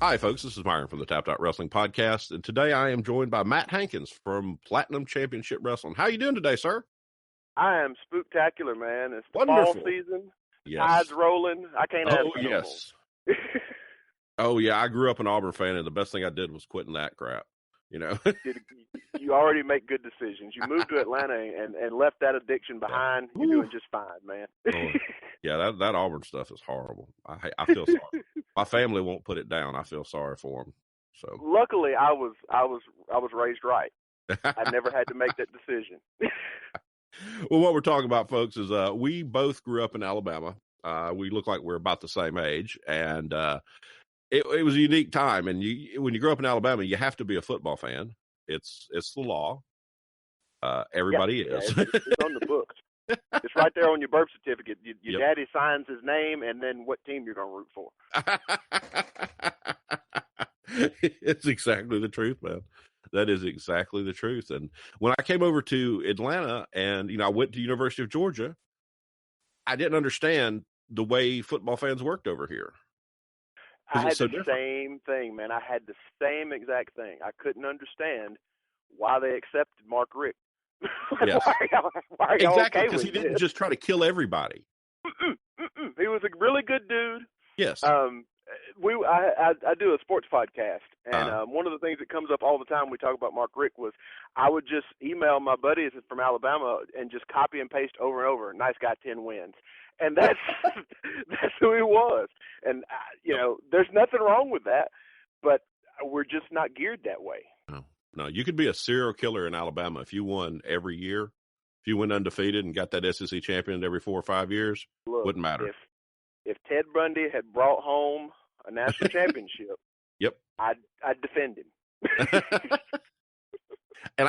Hi, folks. This is Myron from the Tap Out Wrestling Podcast, and today I am joined by Matt Hankins from Platinum Championship Wrestling. How you doing today, sir? I am spooktacular, man. It's the Wonderful. fall season. Yes. Tide's rolling. I can't have it. Yes. Oh, yeah. I grew up an Auburn fan, and the best thing I did was quitting that crap. You know, You already make good decisions. You moved to Atlanta and left that addiction behind. Yeah. You're doing just fine, man. Yeah, that Auburn stuff is horrible. I feel sorry. My family won't put it down. I feel sorry for them. So luckily, I was raised right. I never had to make that decision. Well, what we're talking about, folks, is we both grew up in Alabama. We look like we're about the same age, and it was a unique time. And when you grow up in Alabama, you have to be a football fan. It's the law. Everybody is. Yeah, it's on the books. It's right there on your birth certificate. Your daddy signs his name and then what team you're going to root for. It's exactly the truth, man. That is exactly the truth. And when I came over to Atlanta and, I went to University of Georgia, I didn't understand the way football fans worked over here. I had the same thing, man. I had the same exact thing. I couldn't understand why they accepted Mark Richt. Yes. why are y'all exactly, okay because he didn't just try to kill everybody. He was a really good dude. Yes. I do a sports podcast, and one of the things that comes up all the time we talk about Mark Richt was I would just email my buddies from Alabama and just copy and paste over and over. Nice guy, 10 wins. And that's who he was. And, there's nothing wrong with that, but we're just not geared that way. No, you could be a serial killer in Alabama if you won every year. If you went undefeated and got that SEC champion every 4 or 5 years, wouldn't matter. If Ted Bundy had brought home a national championship, yep, I'd defend him. And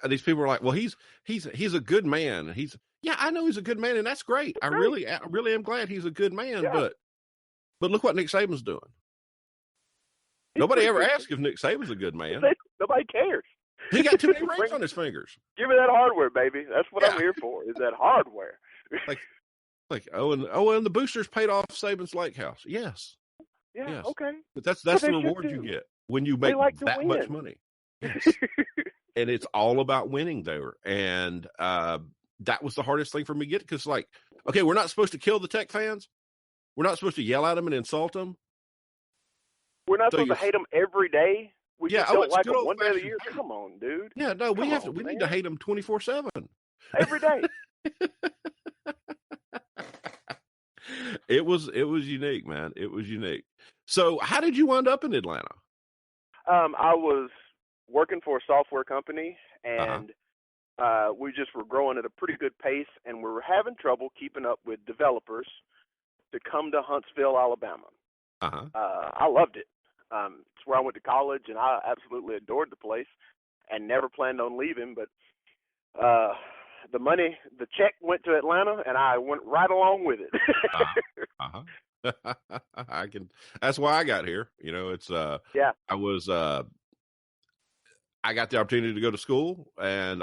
these people are like, well, he's a good man. I know he's a good man, and that's great. I really am glad he's a good man. Yeah. But look what Nick Saban's doing. Nobody ever asked if Nick Saban's a good man. Nobody cares. He got too many rings on his fingers. Give me that hardware, baby. That's what I'm here for. Is that hardware? and the boosters paid off Saban's lake house. Yes. Yeah. Yes. Okay. But that's the reward you get when you make that much money. Yes. And it's all about winning there. And that was the hardest thing for me to get, because okay, we're not supposed to kill the Tech fans. We're not supposed to yell at them and insult them. We're not supposed to hate them every day. We just don't like them one day of the year. Hate. Come on, dude. Yeah, no, we need to hate them 24/7. Every day. It was unique, man. It was unique. So how did you wind up in Atlanta? I was working for a software company, and we just were growing at a pretty good pace, and we were having trouble keeping up with developers to come to Huntsville, Alabama. I loved it. It's where I went to college, and I absolutely adored the place and never planned on leaving. But the check went to Atlanta, and I went right along with it. That's why I got here. I got the opportunity to go to school, and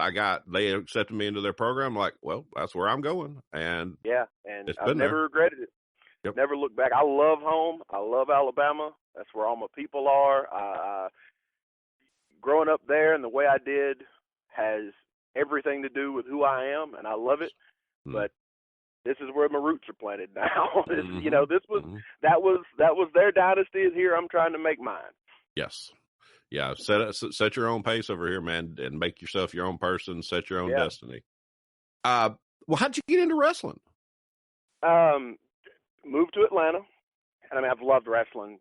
they accepted me into their program. Like, well, that's where I'm going. And I've never regretted it. Yep. Never looked back. I love home. I love Alabama. That's where all my people are. Growing up there and the way I did has everything to do with who I am, and I love it. Mm-hmm. But this is where my roots are planted now. Mm-hmm. That was their dynasty. Is here. I'm trying to make mine. Yes. Yeah. Set your own pace over here, man, and make yourself your own person. Set your own destiny. Well, how'd you get into wrestling? Moved to Atlanta, and I've loved wrestling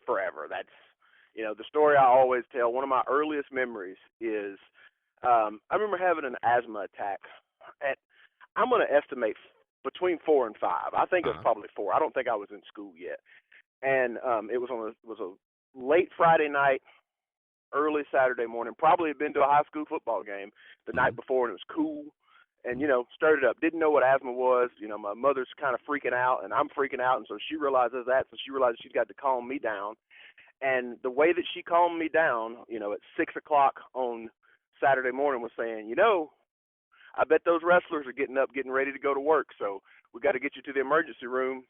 forever. That's, the story I always tell. One of my earliest memories is I remember having an asthma attack. I'm going to estimate between 4 and 5. I think it was probably 4. I don't think I was in school yet. And it was a late Friday night, early Saturday morning. Probably had been to a high school football game the night before, and it was cool. And, started up. Didn't know what asthma was. My mother's kind of freaking out, and I'm freaking out. And so she realizes that. So she realizes she's got to calm me down. And the way that she calmed me down, at 6 o'clock on Saturday morning was saying, I bet those wrestlers are getting up, getting ready to go to work. So we got to get you to the emergency room,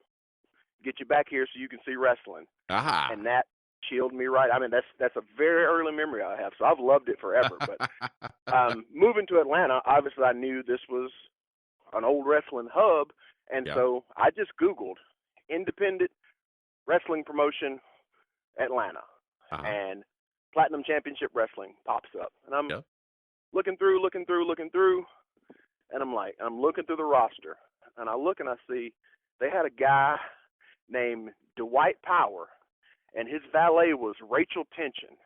get you back here so you can see wrestling. Uh-huh. And that chilled me right. I mean, that's a very early memory I have, so I've loved it forever. But moving to Atlanta, obviously I knew this was an old wrestling hub, and Yeah. so I just Googled independent wrestling promotion Atlanta, Uh-huh. and Platinum Championship Wrestling pops up, and I'm Yeah. looking through, and I'm looking through the roster, and I look and I see they had a guy named Dwight Power, and his valet was Rachel Tension.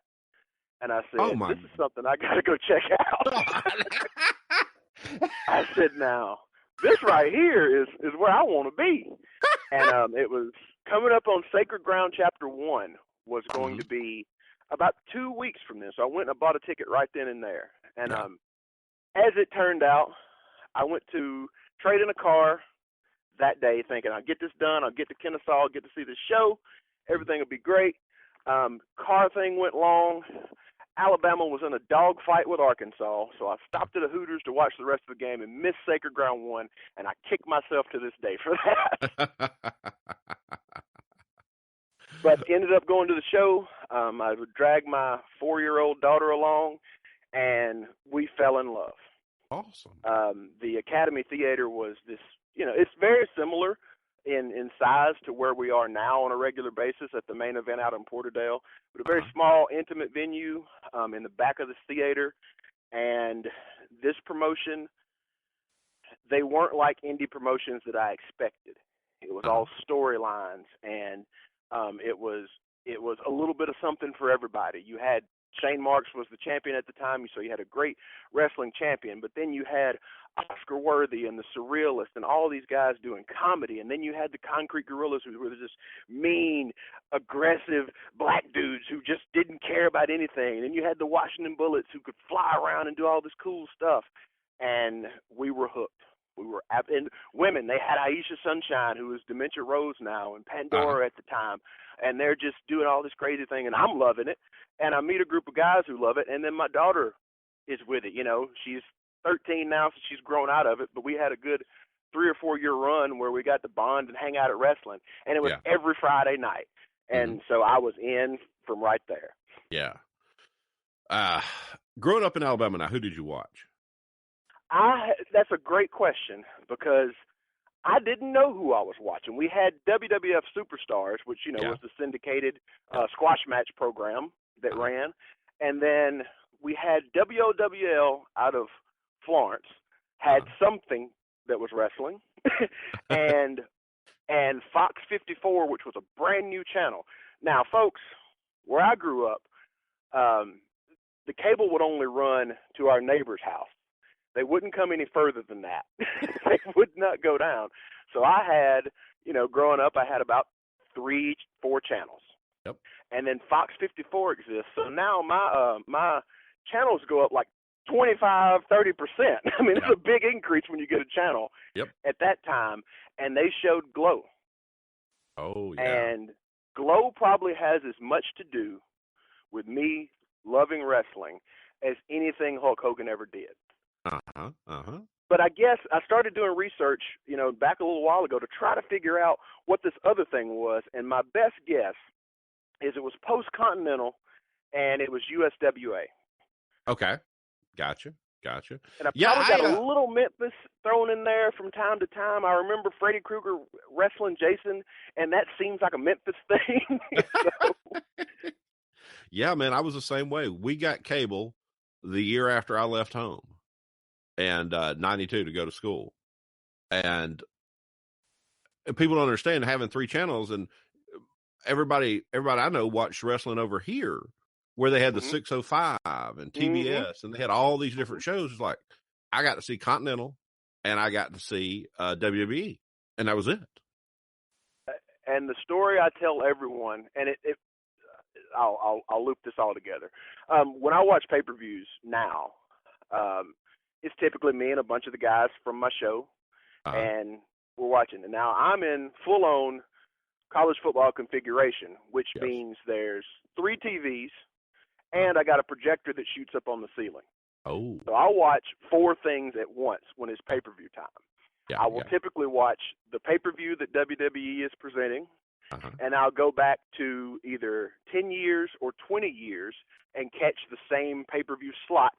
And I Oh said, my this is something I got to go check out. God. I said, now, this right here is where I want to be. And it was coming up on Sacred Ground Chapter 1 was going to be about 2 weeks from this. So I went and bought a ticket right then and there. And as it turned out, I went to trade in a car that day thinking I'll get this done. I'll get to Kennesaw, I'll get to see the show. Everything will be great. Car thing went long. Alabama was in a dogfight with Arkansas, so I stopped at a Hooters to watch the rest of the game and missed Sacred Ground 1, and I kick myself to this day for that. But ended up going to the show. I would drag my 4-year-old daughter along, and we fell in love. Awesome. The Academy Theater was this, it's very similar in size to where we are now on a regular basis at the main event out in Porterdale, but a very small, intimate venue in the back of this theater. And this promotion, they weren't like indie promotions that I expected. It was all storylines, and it was a little bit of something for everybody. You had Shane Marks was the champion at the time, so you had a great wrestling champion, but then you had Oscar Worthy and the Surrealist and all these guys doing comedy, and then you had the Concrete Gorillas, who were just mean, aggressive black dudes who just didn't care about anything, and then you had the Washington Bullets who could fly around and do all this cool stuff, and we were hooked. And women, they had Aisha Sunshine, who is Dementia Rose now, and Pandora at the time, and they're just doing all this crazy thing, and I'm loving it. And I meet a group of guys who love it, and then my daughter is with it. She's 13 now, so she's grown out of it, but we had a good 3 or 4 year run where we got to bond and hang out at wrestling, and it was every Friday night. And so I was in from right there. Yeah. Growing up in Alabama now, who did you watch? That's a great question, because I didn't know who I was watching. We had WWF Superstars, which, was the syndicated squash match program that ran. And then we had WOWL out of Florence, had something that was wrestling, and Fox 54, which was a brand new channel. Now, folks, where I grew up, the cable would only run to our neighbor's house. They wouldn't come any further than that. They would not go down. So I had, growing up, I had about 3-4 channels. Yep. And then Fox 54 exists. So now my channels go up like 25, 30%. I mean, it's a big increase when you get a channel at that time. And they showed Glow. Oh, yeah. And Glow probably has as much to do with me loving wrestling as anything Hulk Hogan ever did. But I guess I started doing research, back a little while ago to try to figure out what this other thing was. And my best guess is it was post-continental, and it was USWA. Okay. Gotcha. And I probably got a little Memphis thrown in there from time to time. I remember Freddy Krueger wrestling Jason, and that seems like a Memphis thing. Yeah, man, I was the same way. We got cable the year after I left home, and 92 to go to school. And people don't understand having 3 channels, and everybody I know watched wrestling over here where they had the 605 and TBS, and they had all these different shows. It's like, I got to see Continental and I got to see WWE, and that was it. And the story I tell everyone, and I'll loop this all together. When I watch pay-per-views now, it's typically me and a bunch of the guys from my show, and we're watching. And now I'm in full-on college football configuration, which means there's 3 TVs, and I got a projector that shoots up on the ceiling. Oh. So I'll watch 4 things at once when it's pay-per-view time. I will typically watch the pay-per-view that WWE is presenting, Uh-huh. and I'll go back to either 10 years or 20 years and catch the same pay-per-view slot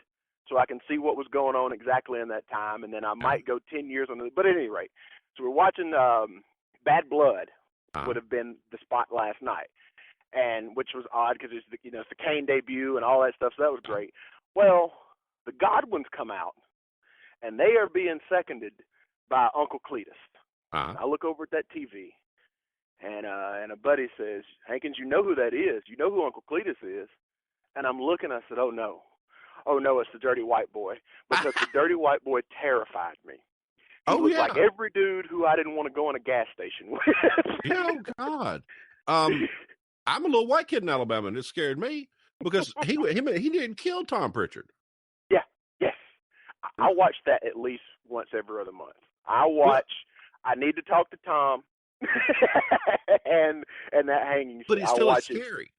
so I can see what was going on exactly in that time, and then I might go 10 years on the, but at any rate, so we're watching Bad Blood would have been the spot last night, and which was odd because it's it's the Kane debut and all that stuff, so that was great. Well, the Godwins come out, and they are being seconded by Uncle Cletus. I look over at that TV, and a buddy says, Hankins, you know who that is. You know who Uncle Cletus is. And I'm looking, I said, oh, no, it's the dirty white boy. Because the dirty white boy terrified me. He looked like every dude who I didn't want to go in a gas station with. Oh, God. I'm a little white kid in Alabama, and it scared me because he didn't kill Tom Pritchard. Yeah, yes. I watch that at least once every other month. I need to talk to Tom and that hanging. But it's still scary.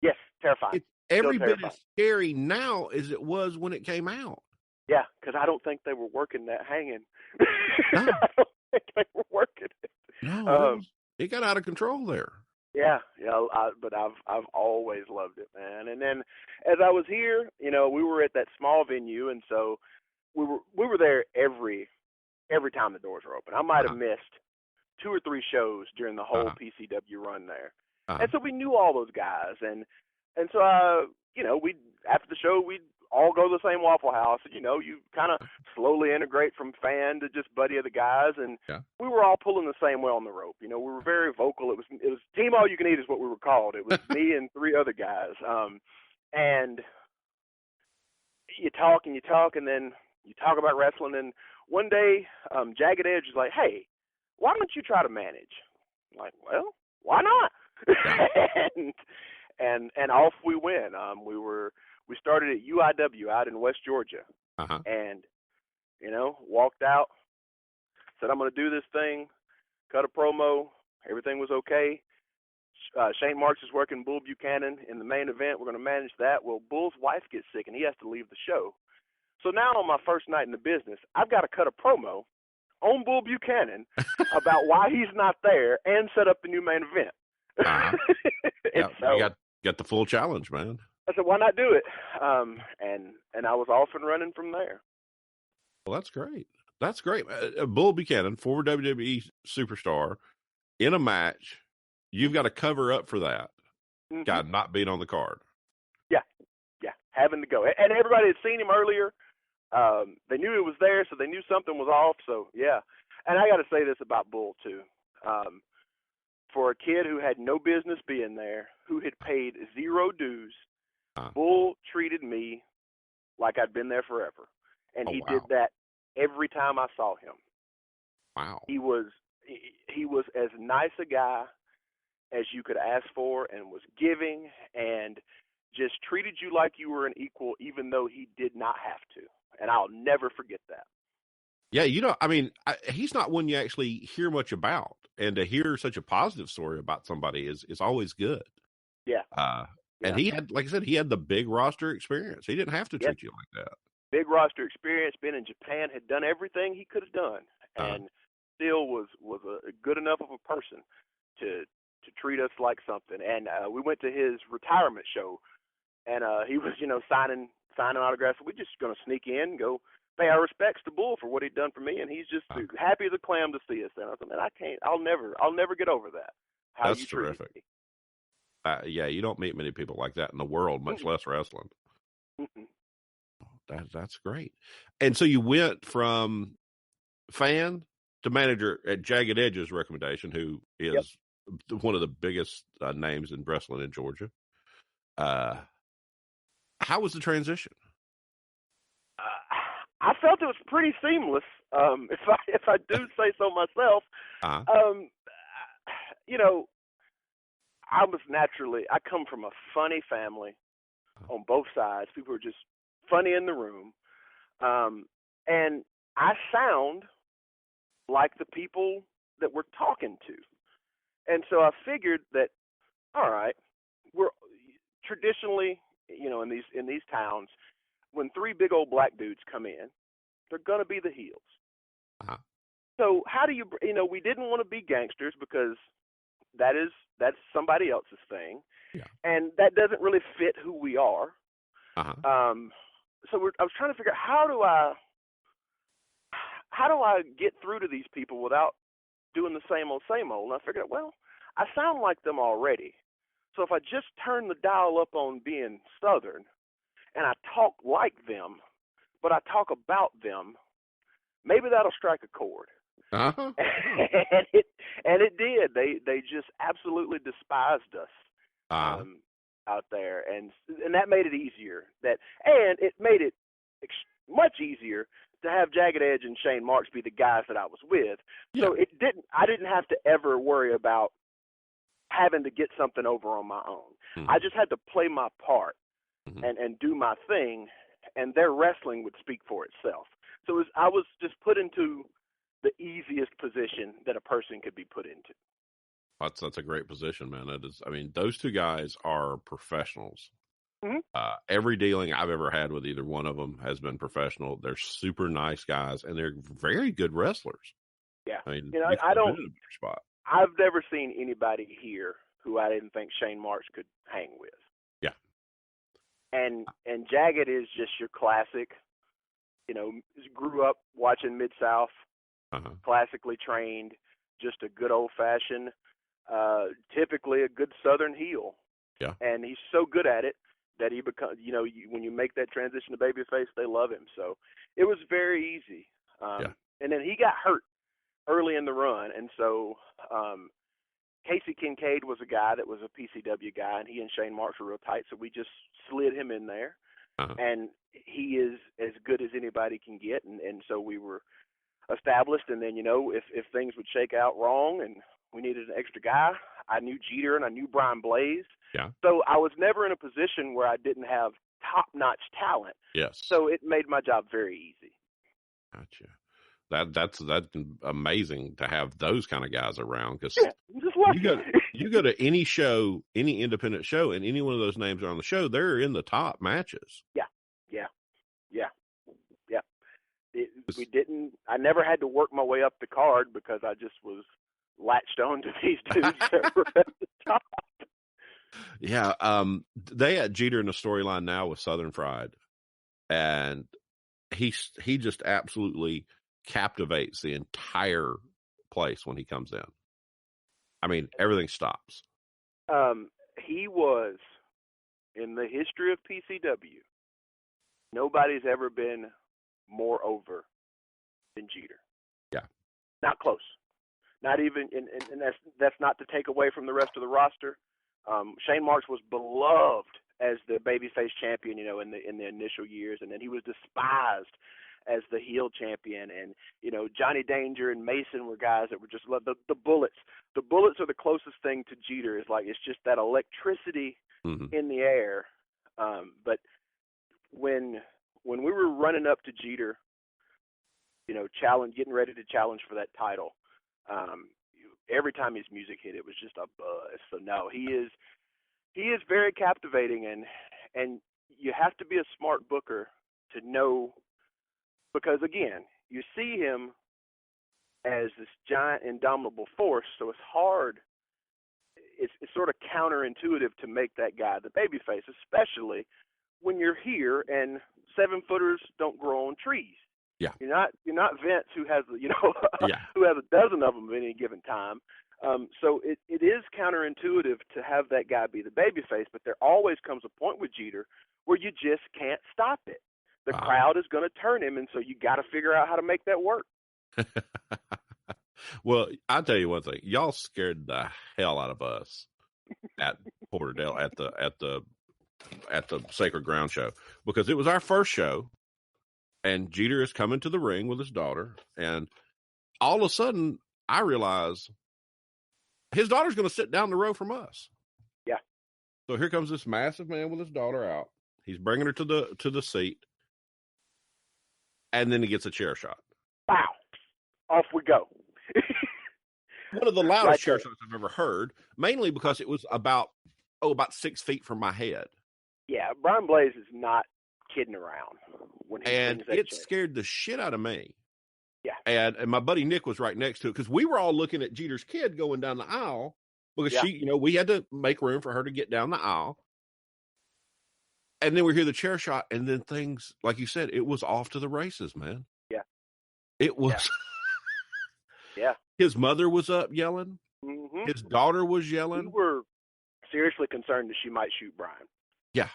Yes, terrifying. It's every bit as scary now as it was when it came out. Yeah, because I don't think they were working that hanging. No. I don't think they were working it. No, it got out of control there. Yeah, but I've always loved it, man. And then as I was here, we were at that small venue, and so we were there every time the doors were open. I might have missed 2 or 3 shows during the whole PCW run there, and so we knew all those guys, and so we after the show we'd all go to the same Waffle House. You kind of slowly integrate from fan to just buddy of the guys, and we were all pulling the same way on the rope. We were very vocal. It was Team All You Can Eat is what we were called. It was me and 3 other guys, and you talk, and then you talk about wrestling. And one day, Jagged Edge was like, "Hey, why don't you try to manage?" I'm like, well, why not? and off we went. We started at UIW out in West Georgia, and walked out, said I'm going to do this thing, cut a promo. Everything was okay. Shane Marks is working Bull Buchanan in the main event. We're going to manage that. Well, Bull's wife gets sick, and he has to leave the show. So now on my first night in the business, I've got to cut a promo on Bull Buchanan about why he's not there and set up the new main event. So, you got the full challenge, man. I said, why not do it? And I was off and running from there. Well, that's great. That's great. Bull Buchanan, former WWE superstar, in a match, you've got to cover up for that guy not being on the card. Yeah, having to go. And everybody had seen him earlier. They knew it was there, so they knew something was off. So, yeah. And I got to say this about Bull, too. For a kid who had no business being there, who had paid 0 dues, Bull treated me like I'd been there forever. And he did that every time I saw him. Wow. He was as nice a guy as you could ask for, and was giving and just treated you like you were an equal, even though he did not have to. And I'll never forget that. Yeah, he's not one you actually hear much about, and to hear such a positive story about somebody is always good. Yeah. And he had, like I said, he had the big roster experience. He didn't have to treat you like that. Big roster experience, been in Japan, had done everything he could have done, and still was a good enough of a person to treat us like something. And we went to his retirement show, and he was, signing autographs. We're just going to sneak in and go pay our respects to Bull for what he'd done for me, and he's just happy as a clam to see us. And I said, man, I'll never get over that. That's terrific. Yeah, you don't meet many people like that in the world, much less wrestling. That's great. And so you went from fan to manager at Jagged Edge's recommendation, who is one of the biggest names in wrestling in Georgia. How was the transition? I felt it was pretty seamless. If I do say so myself, I come from a funny family on both sides. People are just funny in the room. And I sound like the people that we're talking to. And so I figured that, all right, we're traditionally, in these towns, when 3 big old black dudes come in, they're going to be the heels. So how do you we didn't want to be gangsters because that's somebody else's thing, Yeah. and that doesn't really fit who we are. Uh-huh. So I was trying to figure out how do I get through to these people without doing the same old, same old. And I figured, well, I sound like them already. So if I just turn the dial up on being Southern and I talk like them, but I talk about them, maybe that'll strike a chord. Uh-huh. and it did. They just absolutely despised us Uh-huh. out there, and that made it easier. And it made it much easier to have Jagged Edge and Shane Marks be the guys that I was with. Yeah. So I didn't have to ever worry about having to get something over on my own. Mm-hmm. I just had to play my part and do my thing, and their wrestling would speak for itself. So I was just put into the easiest position that a person could be put into. That's a great position, man. That is, I mean, those two guys are professionals. Mm-hmm. Every dealing I've ever had with either one of them has been professional. They're super nice guys, and they're very good wrestlers. Yeah, I mean, I don't. In a better spot. I've never seen anybody here who I didn't think Shane Marks could hang with. Yeah, and Jagged is just your classic. Grew up watching Mid-South, classically trained, just a good old-fashioned, typically a good Southern heel. Yeah, and he's so good at it that he becomes, when you make that transition to babyface, they love him. So it was very easy. And then he got hurt early in the run, and so Casey Kincaid was a guy that was a PCW guy, and he and Shane Marks were real tight, so we just slid him in there. And he is as good as anybody can get, and so we were established. And then, if things would shake out wrong and we needed an extra guy, I knew Jeter and I knew Brian Blaze. Yeah. So I was never in a position where I didn't have top-notch talent. Yes. So it made my job very easy. Gotcha. That's amazing to have those kind of guys around, because you go to any show, any independent show, and any one of those names are on the show, they're in the top matches. Yeah. I never had to work my way up the card because I just was latched on to these dudes that were at the top. Yeah. They had Jeter in the storyline now with Southern Fried, and he just absolutely captivates the entire place when he comes in. I mean, everything stops. He was, in the history of PCW, nobody's ever been more over than Jeter. Yeah. Not close. Not even, and that's not to take away from the rest of the roster. Shane Marks was beloved as the babyface champion, in the initial years, and then he was despised as the heel champion. And Johnny Danger and Mason were guys that were just the Bullets. The Bullets are the closest thing to Jeter. It's just that electricity in the air. But when we were running up to Jeter, getting ready to challenge for that title, every time his music hit, it was just a buzz. So no, he is very captivating, and you have to be a smart booker to know, because again, you see him as this giant indomitable force, so it's hard. It's sort of counterintuitive to make that guy the babyface, especially when you're here and 7-footers don't grow on trees. Yeah. You're not Vince, who has who has a dozen of them at any given time. So it is counterintuitive to have that guy be the babyface, but there always comes a point with Jeter where you just can't stop it. The crowd is going to turn him, and so you got to figure out how to make that work. Well, I'll tell you one thing. Y'all scared the hell out of us at Porterdale at the Sacred Ground show, because it was our first show, and Jeter is coming to the ring with his daughter, and all of a sudden I realize his daughter's going to sit down the row from us. Yeah. So here comes this massive man with his daughter out. He's bringing her to the seat, and then he gets a chair shot. Wow. Off we go. One of the loudest chair shots I've ever heard, mainly because it was about 6 feet from my head. Yeah, Brian Blaze is not kidding around when he and that it chair. Scared the shit out of me. Yeah. And my buddy Nick was right next to it, because we were all looking at Jeter's kid going down the aisle, because Yeah. she, we had to make room for her to get down the aisle. And then we hear the chair shot, and then things, like you said, it was off to the races, man. Yeah. It was. Yeah. Yeah. His mother was up yelling. Mm-hmm. His daughter was We yelling. were seriously concerned that she might shoot Brian. Yeah.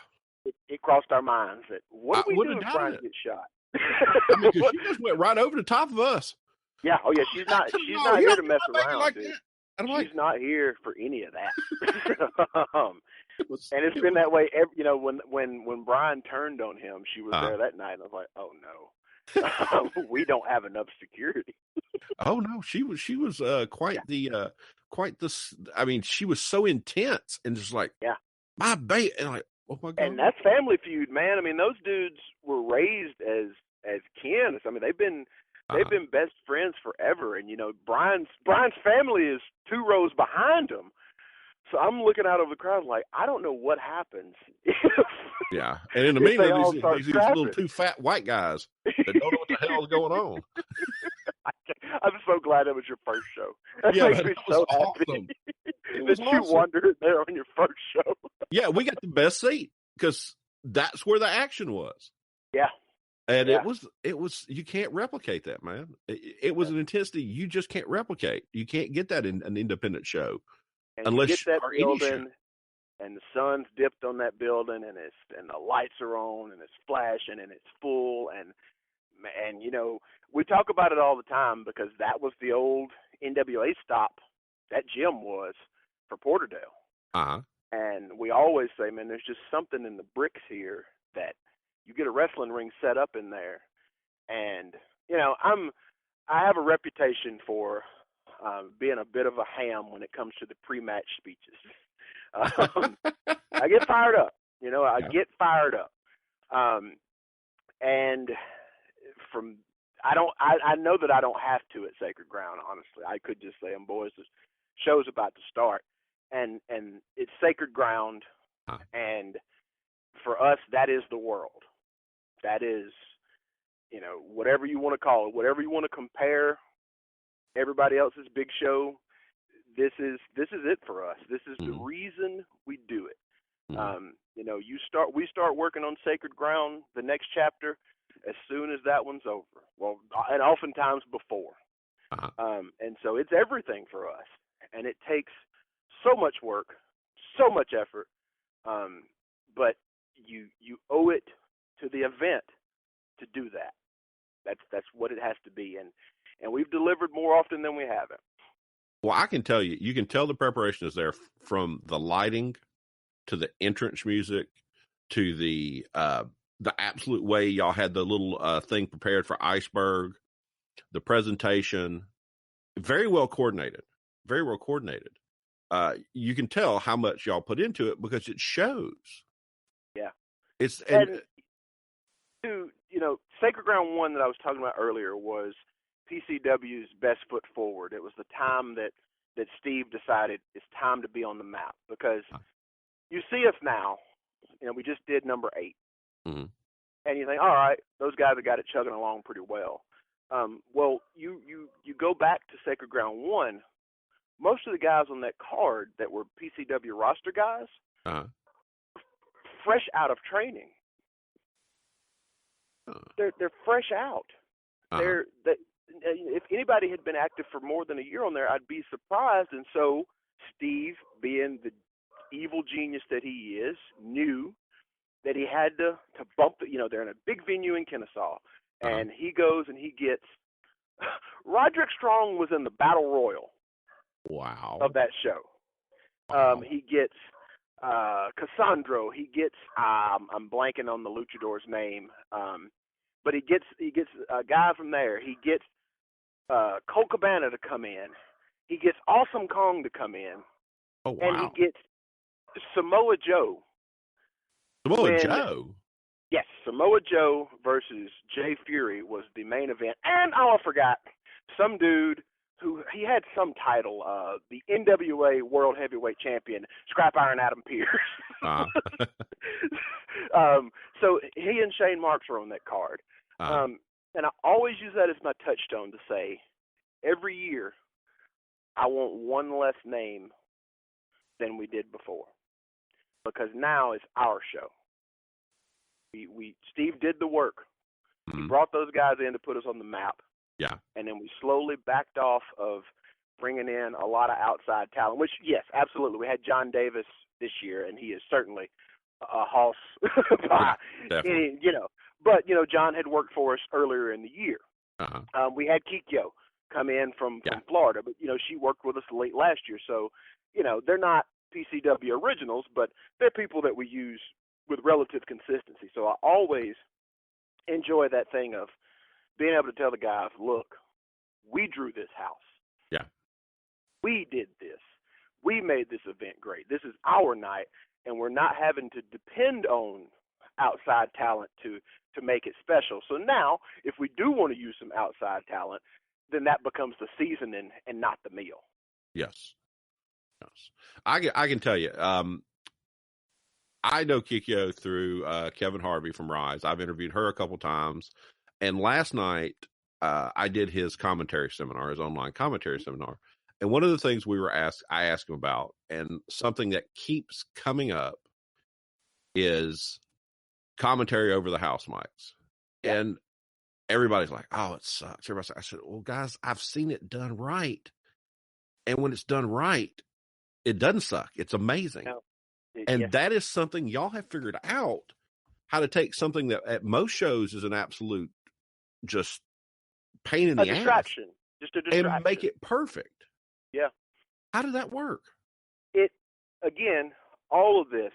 It crossed our minds that what do we do if Brian gets shot? I mean, because she just went right over the top of us. Yeah. Oh, yeah. She's not here to mess around, like dude. that. And She's not here for any of that. And it's been that way. When Brian turned on him, she was there that night, and I was like, oh no, we don't have enough security. Oh no, she was quite the. I mean, she was so intense and just like, my baby, and like, oh my God. And that's Family Feud, man. I mean, those dudes were raised as kin. I mean, they've been best friends forever. And Brian's family is 2 rows behind him. So I'm looking out over the crowd like, I don't know what happens. Yeah, and in the meantime, these little 2 fat white guys that don't know what the hell is going on. I'm so glad that was your first show. That makes me so happy that you wandered there on your first show. Yeah, we got the best seat because that's where the action was. Yeah. And it was you can't replicate that, man. It was an intensity you just can't replicate. You can't get that in an independent show. And unless you get that any show. building, and the sun's dipped on that building, and the lights are on, and it's flashing, and it's full, and we talk about it all the time because that was the old NWA stop. That gym was for Porterdale. And we always say, man, there's just something in the bricks here that you get a wrestling ring set up in there, and I have a reputation for being a bit of a ham when it comes to the pre-match speeches. I get fired up. Get fired up. And I know that I don't have to at Sacred Ground, honestly. I could just say, boys, the show's about to start. And it's Sacred Ground, and for us, that is the world. That is, whatever you want to call it, whatever you want to compare everybody else's big show, this is it for us. This is the reason we do it. We start working on Sacred Ground, the next chapter, as soon as that one's over. Well, and oftentimes before. And so it's everything for us, and it takes so much work, so much effort. But you owe it to the event to do that. That's what it has to be, and we've delivered more often than we haven't. Well, I can tell you can tell the preparation is there from the lighting to the entrance music to the absolute way y'all had the little thing prepared for Iceberg, the presentation, very well coordinated, very well coordinated. You can tell how much y'all put into it because it shows. Yeah. And Sacred Ground 1 that I was talking about earlier was PCW's best foot forward. It was the time that Steve decided it's time to be on the map because you see us now. We just did number 8. Mm-hmm. And you think, all right, those guys have got it chugging along pretty well. Well, you go back to Sacred Ground 1, most of the guys on that card that were PCW roster guys, fresh out of training. They're fresh out. If anybody had been active for more than a year on there, I'd be surprised. And so Steve, being the evil genius that he is, knew that he had to bump it. They're in a big venue in Kennesaw, and he goes and he gets Roderick Strong was in the Battle Royal. Wow. Of that show. Wow. He gets Cassandro. He gets I'm blanking on the luchador's name. But he gets a guy from there. He gets Colt Cabana to come in. He gets Awesome Kong to come in. Oh, wow. And he gets Samoa Joe. Joe? Yes, Samoa Joe versus Jay Fury was the main event. And I forgot some dude who he had some title, the NWA World Heavyweight Champion, Scrap Iron Adam Pearce. So he and Shane Marks were on that card. And I always use that as my touchstone to say, every year, I want one less name than we did before, because now it's our show. Steve did the work. He brought those guys in to put us on the map. Yeah. And then we slowly backed off of bringing in a lot of outside talent, which, yes, absolutely. We had John Davis this year, and he is certainly a hoss by any, But, John had worked for us earlier in the year. Uh-huh. We had Kikyo come in from Florida, but, she worked with us late last year. So, they're not PCW originals, but they're people that we use with relative consistency. So I always enjoy that thing of being able to tell the guys, look, we drew this house. Yeah. We did this. We made this event great. This is our night, and we're not having to depend on outside talent to make it special. So now, if we do want to use some outside talent, then that becomes the seasoning and not the meal. Yes. I can tell you, I know Kikyo through Kevin Harvey from Rise. I've interviewed her a couple times. And last night, I did his commentary seminar, his online commentary seminar. And one of the things I asked him about, and something that keeps coming up, is commentary over the house mics. Yeah. And everybody's like, oh, it sucks. I said, well, guys, I've seen it done right. And when it's done right, it doesn't suck. It's amazing. No. And that is something y'all have figured out, how to take something that at most shows is an absolute just pain in the distraction. ass. Just a distraction. And make it perfect. Yeah. How did that work? Again, all of this,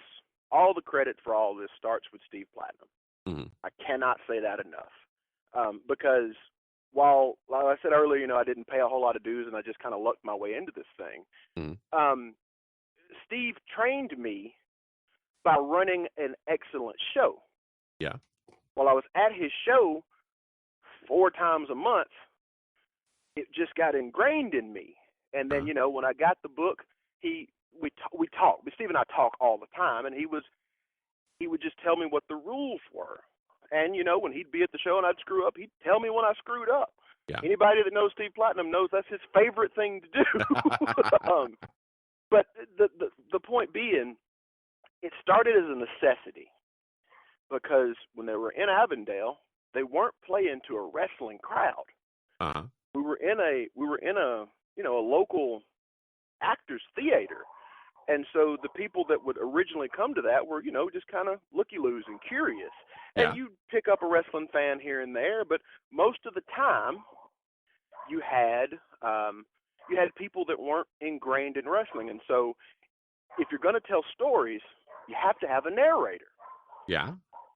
all the credit for all of this starts with Steve Platinum. Mm-hmm. I cannot say that enough. Because while, like I said earlier, I didn't pay a whole lot of dues and I just kind of lucked my way into this thing. Mm-hmm. Steve trained me by running an excellent show. Yeah. While I was at his show 4 times a month, it just got ingrained in me. And then, when I got the book, we talk. Steve and I talk all the time, and he would just tell me what the rules were. And, when he'd be at the show and I'd screw up, he'd tell me when I screwed up. Yeah. Anybody that knows Steve Platinum knows that's his favorite thing to do. But the point being, it started as a necessity, because when they were in Avondale, they weren't playing to a wrestling crowd. Uh-huh. We were in a a local actors theater, and so the people that would originally come to that were just kind of looky-loos and curious. Yeah. And you'd pick up a wrestling fan here and there, but most of the time you had people that weren't ingrained in wrestling. And so if you're going to tell stories, you have to have a narrator. Yeah.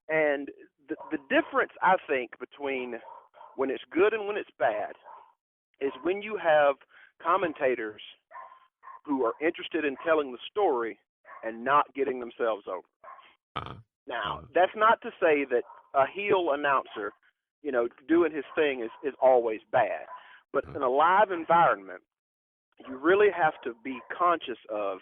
And the difference, I think, between when it's good and when it's bad is when you have commentators who are interested in telling the story and not getting themselves over. Uh-huh. Now, that's not to say that a heel announcer, doing his thing is always bad. But in a live environment, you really have to be conscious of,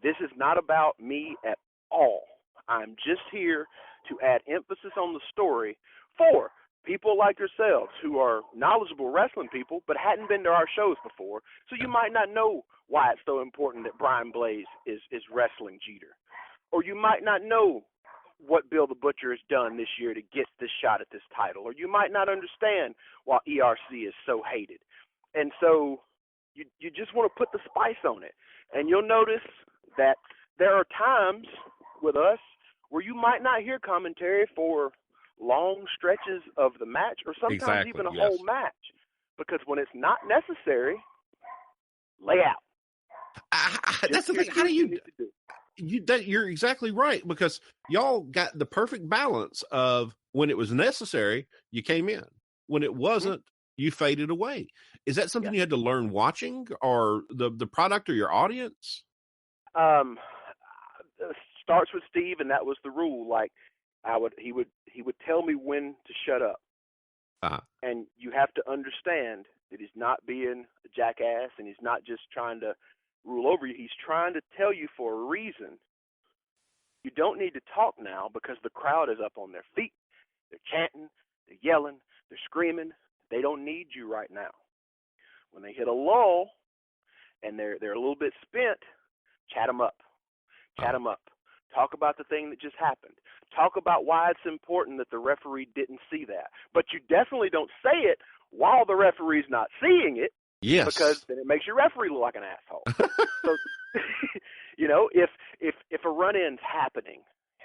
this is not about me at all. I'm just here to add emphasis on the story for people like yourselves who are knowledgeable wrestling people but hadn't been to our shows before. So you might not know why it's so important that Brian Blaze is wrestling Jeter. Or you might not know what Bill the Butcher has done this year to get this shot at this title. Or you might not understand why ERC is so hated. And so you just want to put the spice on it. And you'll notice that there are times with us where you might not hear commentary for long stretches of the match, or sometimes even a whole match. Because when it's not necessary, lay out. That's the thing. How do you you're exactly right, because y'all got the perfect balance of when it was necessary, you came in. When it wasn't, you faded away. Is that something you had to learn watching, or the product or your audience? Starts with Steve, and that was the rule. Like he would tell me when to shut up. Uh-huh. And you have to understand that he's not being a jackass, and he's not just trying to rule over you. He's trying to tell you for a reason. You don't need to talk now because the crowd is up on their feet. They're chanting, they're yelling, they're screaming. They don't need you right now. When they hit a lull and they're a little bit spent, chat them up. Chat them up. Talk about the thing that just happened. Talk about why it's important that the referee didn't see that. But you definitely don't say it while the referee's not seeing it, because Yes. then it makes your referee look like an asshole. So, you know, if a run-in's happening,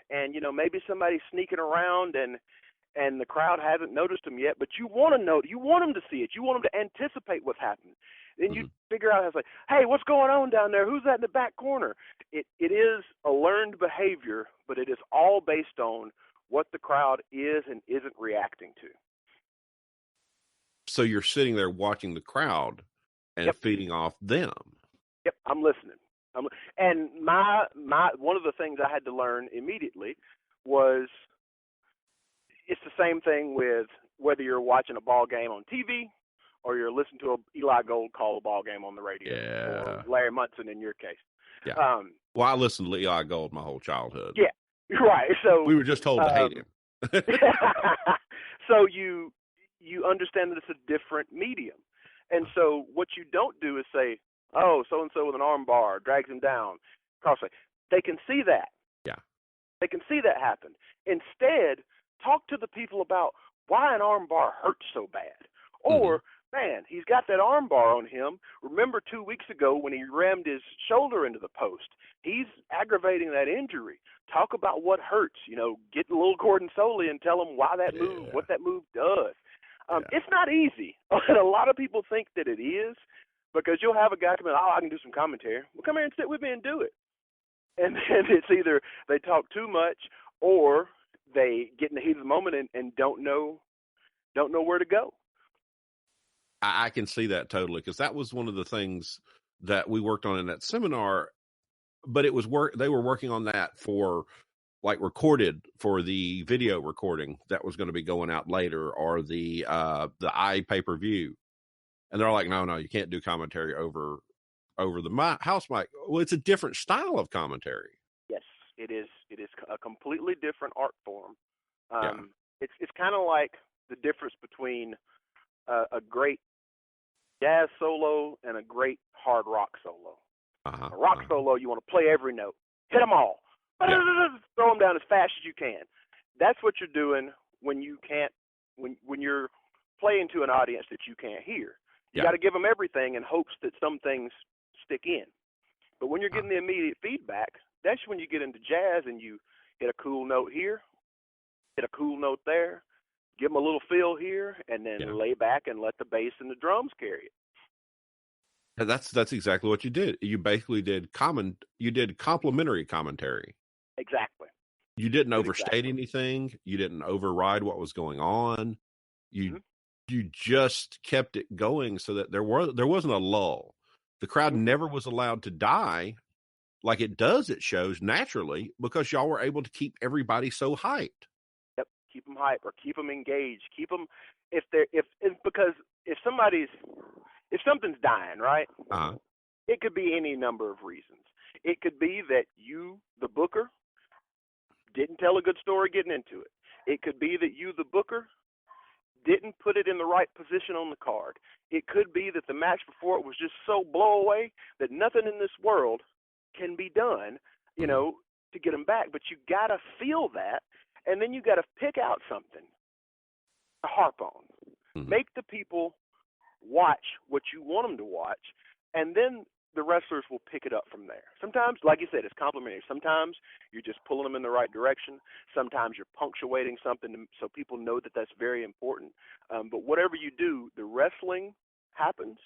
and maybe somebody's sneaking around and the crowd hasn't noticed them yet, but you want to know, you want them to see it, you want them to anticipate what's happening. Then you figure out, it's like, hey, what's going on down there? Who's that in the back corner? It is a learned behavior, but it is all based on what the crowd is and isn't reacting to. So you're sitting there watching the crowd and feeding off them. Yep, I'm listening. And my one of the things I had to learn immediately was it's the same thing with whether you're watching a ball game on TV or you're listening to Eli Gold call a ball game on the radio, or Larry Munson in your case. Yeah. Well, I listened to Eli Gold my whole childhood. Yeah, right. So we were just told to hate him. So you understand that it's a different medium, and so what you don't do is say, "Oh, so and so with an arm bar drags him down." Crossway. They can see that. Yeah. They can see that happen. Instead, talk to the people about why an arm bar hurts so bad, or man, he's got that arm bar on him. Remember 2 weeks ago when he rammed his shoulder into the post? He's aggravating that injury. Talk about what hurts. Get a little Gordon Soley and tell him why that move, what that move does. It's not easy. A lot of people think that it is, because you'll have a guy come in, I can do some commentary. Well, come here and sit with me and do it. And then it's either they talk too much or they get in the heat of the moment and don't know where to go. I can see that totally, because that was one of the things that we worked on in that seminar. But it was they were working on that for recorded for the video recording that was going to be going out later, or the pay-per-view. And they're like, no, you can't do commentary over the house mic. Well, it's a different style of commentary. Yes, it is. It is a completely different art form. It's kind of like the difference between a great jazz solo and a great hard rock solo. A rock solo, you want to play every note, hit them all, throw them down as fast as you can. That's what you're doing when you can't, when you're playing to an audience that you can't hear. You got to give them everything in hopes that some things stick in. But when you're getting the immediate feedback, that's when you get into jazz and you hit a cool note here, hit a cool note there, give them a little feel here, and then lay back and let the bass and the drums carry it. And that's exactly what you did. You basically did complimentary commentary. Exactly. You didn't overstate anything. You didn't override what was going on. You just kept it going so that there wasn't a lull. The crowd never was allowed to die like it does at shows naturally, because y'all were able to keep everybody so hyped. Yep, keep them hyped or keep them engaged. Keep them because if something's dying, right? It could be any number of reasons. It could be that you, the booker, didn't tell a good story getting into it. It could be that you, the booker, didn't put it in the right position on the card. It could be that the match before it was just so blow away that nothing in this world can be done, to get them back. But you got to feel that, and then you got to pick out something to harp on. Make the people watch what you want them to watch, and then the wrestlers will pick it up from there. Sometimes, like you said, it's complimentary. Sometimes you're just pulling them in the right direction. Sometimes you're punctuating something so people know that that's very important. But whatever you do, the wrestling happens,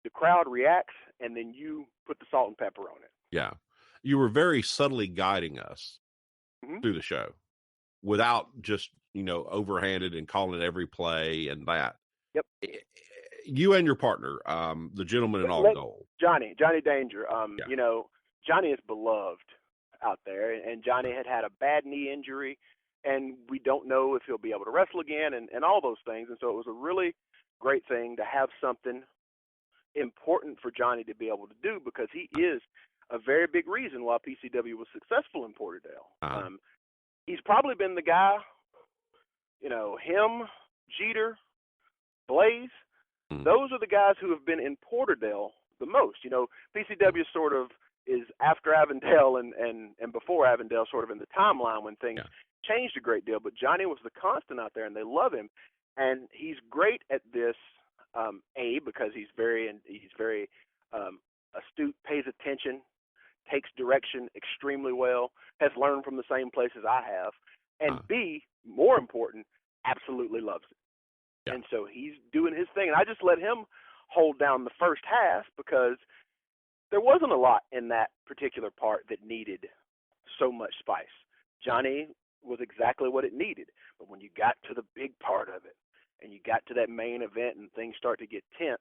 the crowd reacts, and then you put the salt and pepper on it. Yeah. You were very subtly guiding us through the show without just, overhanded and calling it every play and that. Yep. You and your partner, the gentleman in all gold. Johnny Danger. Johnny is beloved out there, and Johnny had a bad knee injury, and we don't know if he'll be able to wrestle again and all those things. And so it was a really great thing to have something important for Johnny to be able to do, because he is a very big reason why PCW was successful in Porterdale. He's probably been the guy, him, Jeter, Blaze, those are the guys who have been in Porterdale the most. PCW sort of is after Avondale and before Avondale, sort of in the timeline when things Yeah. changed a great deal. But Johnny was the constant out there, and they love him, and he's great at this. Because he's very astute, pays attention, takes direction extremely well, has learned from the same places I have, and B, more important, absolutely loves it. Yeah. And so he's doing his thing, and I just let him hold down the first half because there wasn't a lot in that particular part that needed so much spice. Johnny was exactly what it needed, but when you got to the big part of it, and you got to that main event and things start to get tense,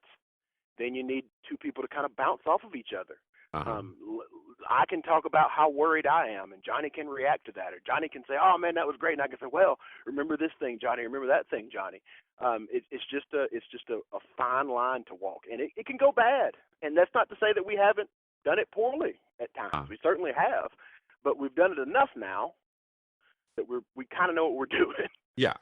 then you need two people to kind of bounce off of each other. I can talk about how worried I am, and Johnny can react to that, or Johnny can say, "Oh man, that was great," and I can say, "Well, remember this thing, Johnny. Remember that thing, Johnny." It's just a fine line to walk, and it can go bad. And that's not to say that we haven't done it poorly at times. We certainly have, but we've done it enough now that we kind of know what we're doing. Yeah.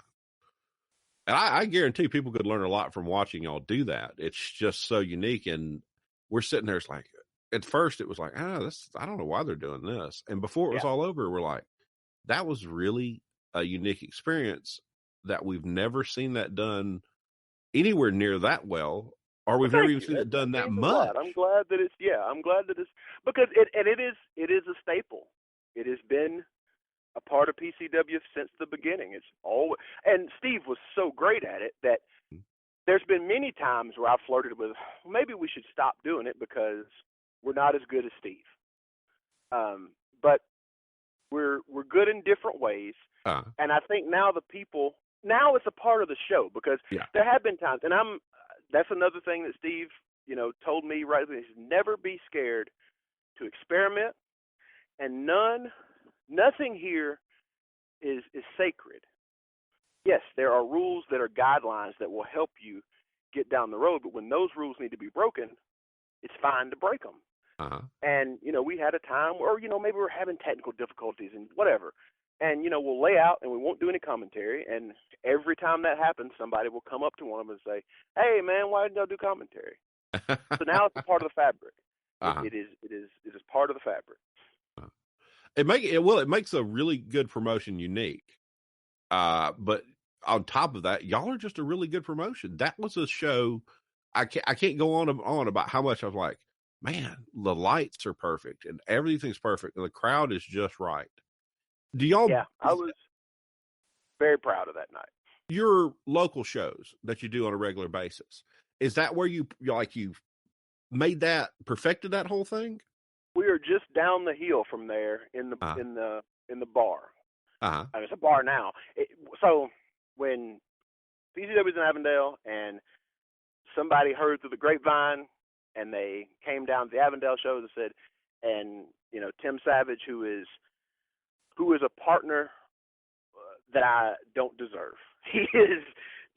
And I guarantee people could learn a lot from watching y'all do that. It's just so unique. And we're sitting there, it's like, at first it was like, I don't know why they're doing this. And before it was all over, we're like, that was really a unique experience that we've never seen that done anywhere near that well, or we've never even seen it done that much. I'm glad that it's because it is a staple. It has been a part of PCW since the beginning. It's always, and Steve was so great at it that there's been many times where I've flirted with, well, maybe we should stop doing it because we're not as good as Steve. But we're good in different ways, and I think now it's a part of the show because there have been times, and that's another thing that Steve, told me right away, is never be scared to experiment, and nothing here is sacred. Yes, there are rules that are guidelines that will help you get down the road, but when those rules need to be broken, it's fine to break them. And, we had a time where, maybe we're having technical difficulties and whatever. And, we'll lay out and we won't do any commentary. And every time that happens, somebody will come up to one of them and say, "Hey, man, why didn't y'all do commentary?" So now it's a part of the fabric. It is part of the fabric. It makes a really good promotion unique. But on top of that, y'all are just a really good promotion. That was a show. I can't go on about how much I was like, man, the lights are perfect and everything's perfect and the crowd is just right. Do y'all? Yeah, I was very proud of that night. Your local shows that you do on a regular basis, is that where you made that, perfected that whole thing? We are just down the hill from there in the bar. It's a bar now. So when PCW was in Avondale and somebody heard through the grapevine and they came down to the Avondale shows and said, and Tim Savage, who is a partner that I don't deserve. He is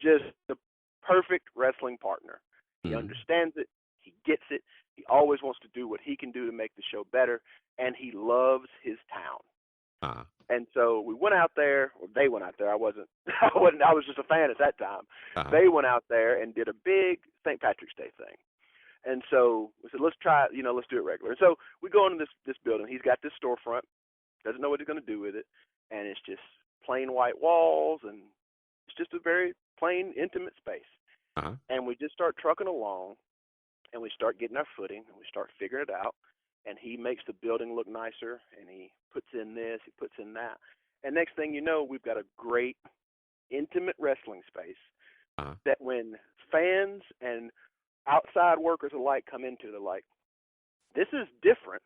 just the perfect wrestling partner. He understands it. He gets it. He always wants to do what he can do to make the show better, and he loves his town. And so we went out there, or they went out there. I wasn't. I was just a fan at that time. They went out there and did a big St. Patrick's Day thing. And so we said, let's try it. Let's do it regular. And so we go into this building. He's got this storefront. Doesn't know what he's going to do with it, and it's just plain white walls, and it's just a very plain, intimate space. And we just start trucking along, and we start getting our footing, and we start figuring it out. And he makes the building look nicer, and he puts in this, he puts in that. And next thing you know, we've got a great, intimate wrestling space that when fans and outside workers alike come into, they're like, this is different,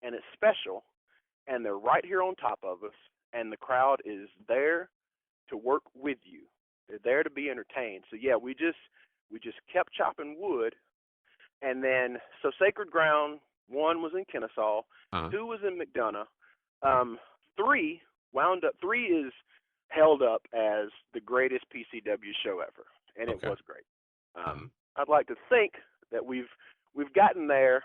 and it's special, and they're right here on top of us, and the crowd is there to work with you. They're there to be entertained. So, yeah, we just kept chopping wood. And then, so Sacred Ground, 1 was in Kennesaw, 2 was in McDonough, 3 is held up as the greatest PCW show ever, and it was great. I'd like to think that we've gotten there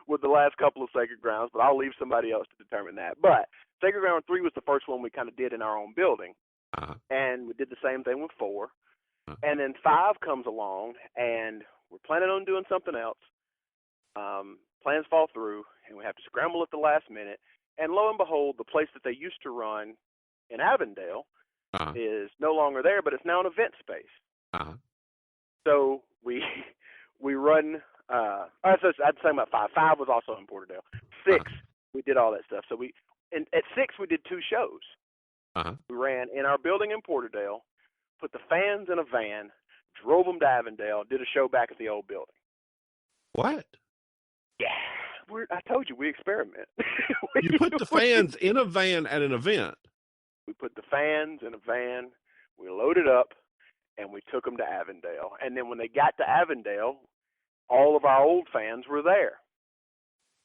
with the last couple of Sacred Grounds, but I'll leave somebody else to determine that. But Sacred Ground 3 was the first one we kind of did in our own building, and we did the same thing with 4. And then 5 comes along, and we're planning on doing something else. Plans fall through, and we have to scramble at the last minute. And lo and behold, the place that they used to run in Avondale Uh-huh. is no longer there, but it's now an event space. Uh-huh. So we run. I'd say about five. Five was also in Porterdale. Six, we did all that stuff. So at six we did two shows. Uh-huh. We ran in our building in Porterdale, put the fans in a van, drove them to Avondale, did a show back at the old building. What? Yeah, I told you we experiment. You put the fans in a van at an event. We put the fans in a van, we loaded up, and we took them to Avondale. And then when they got to Avondale, all of our old fans were there.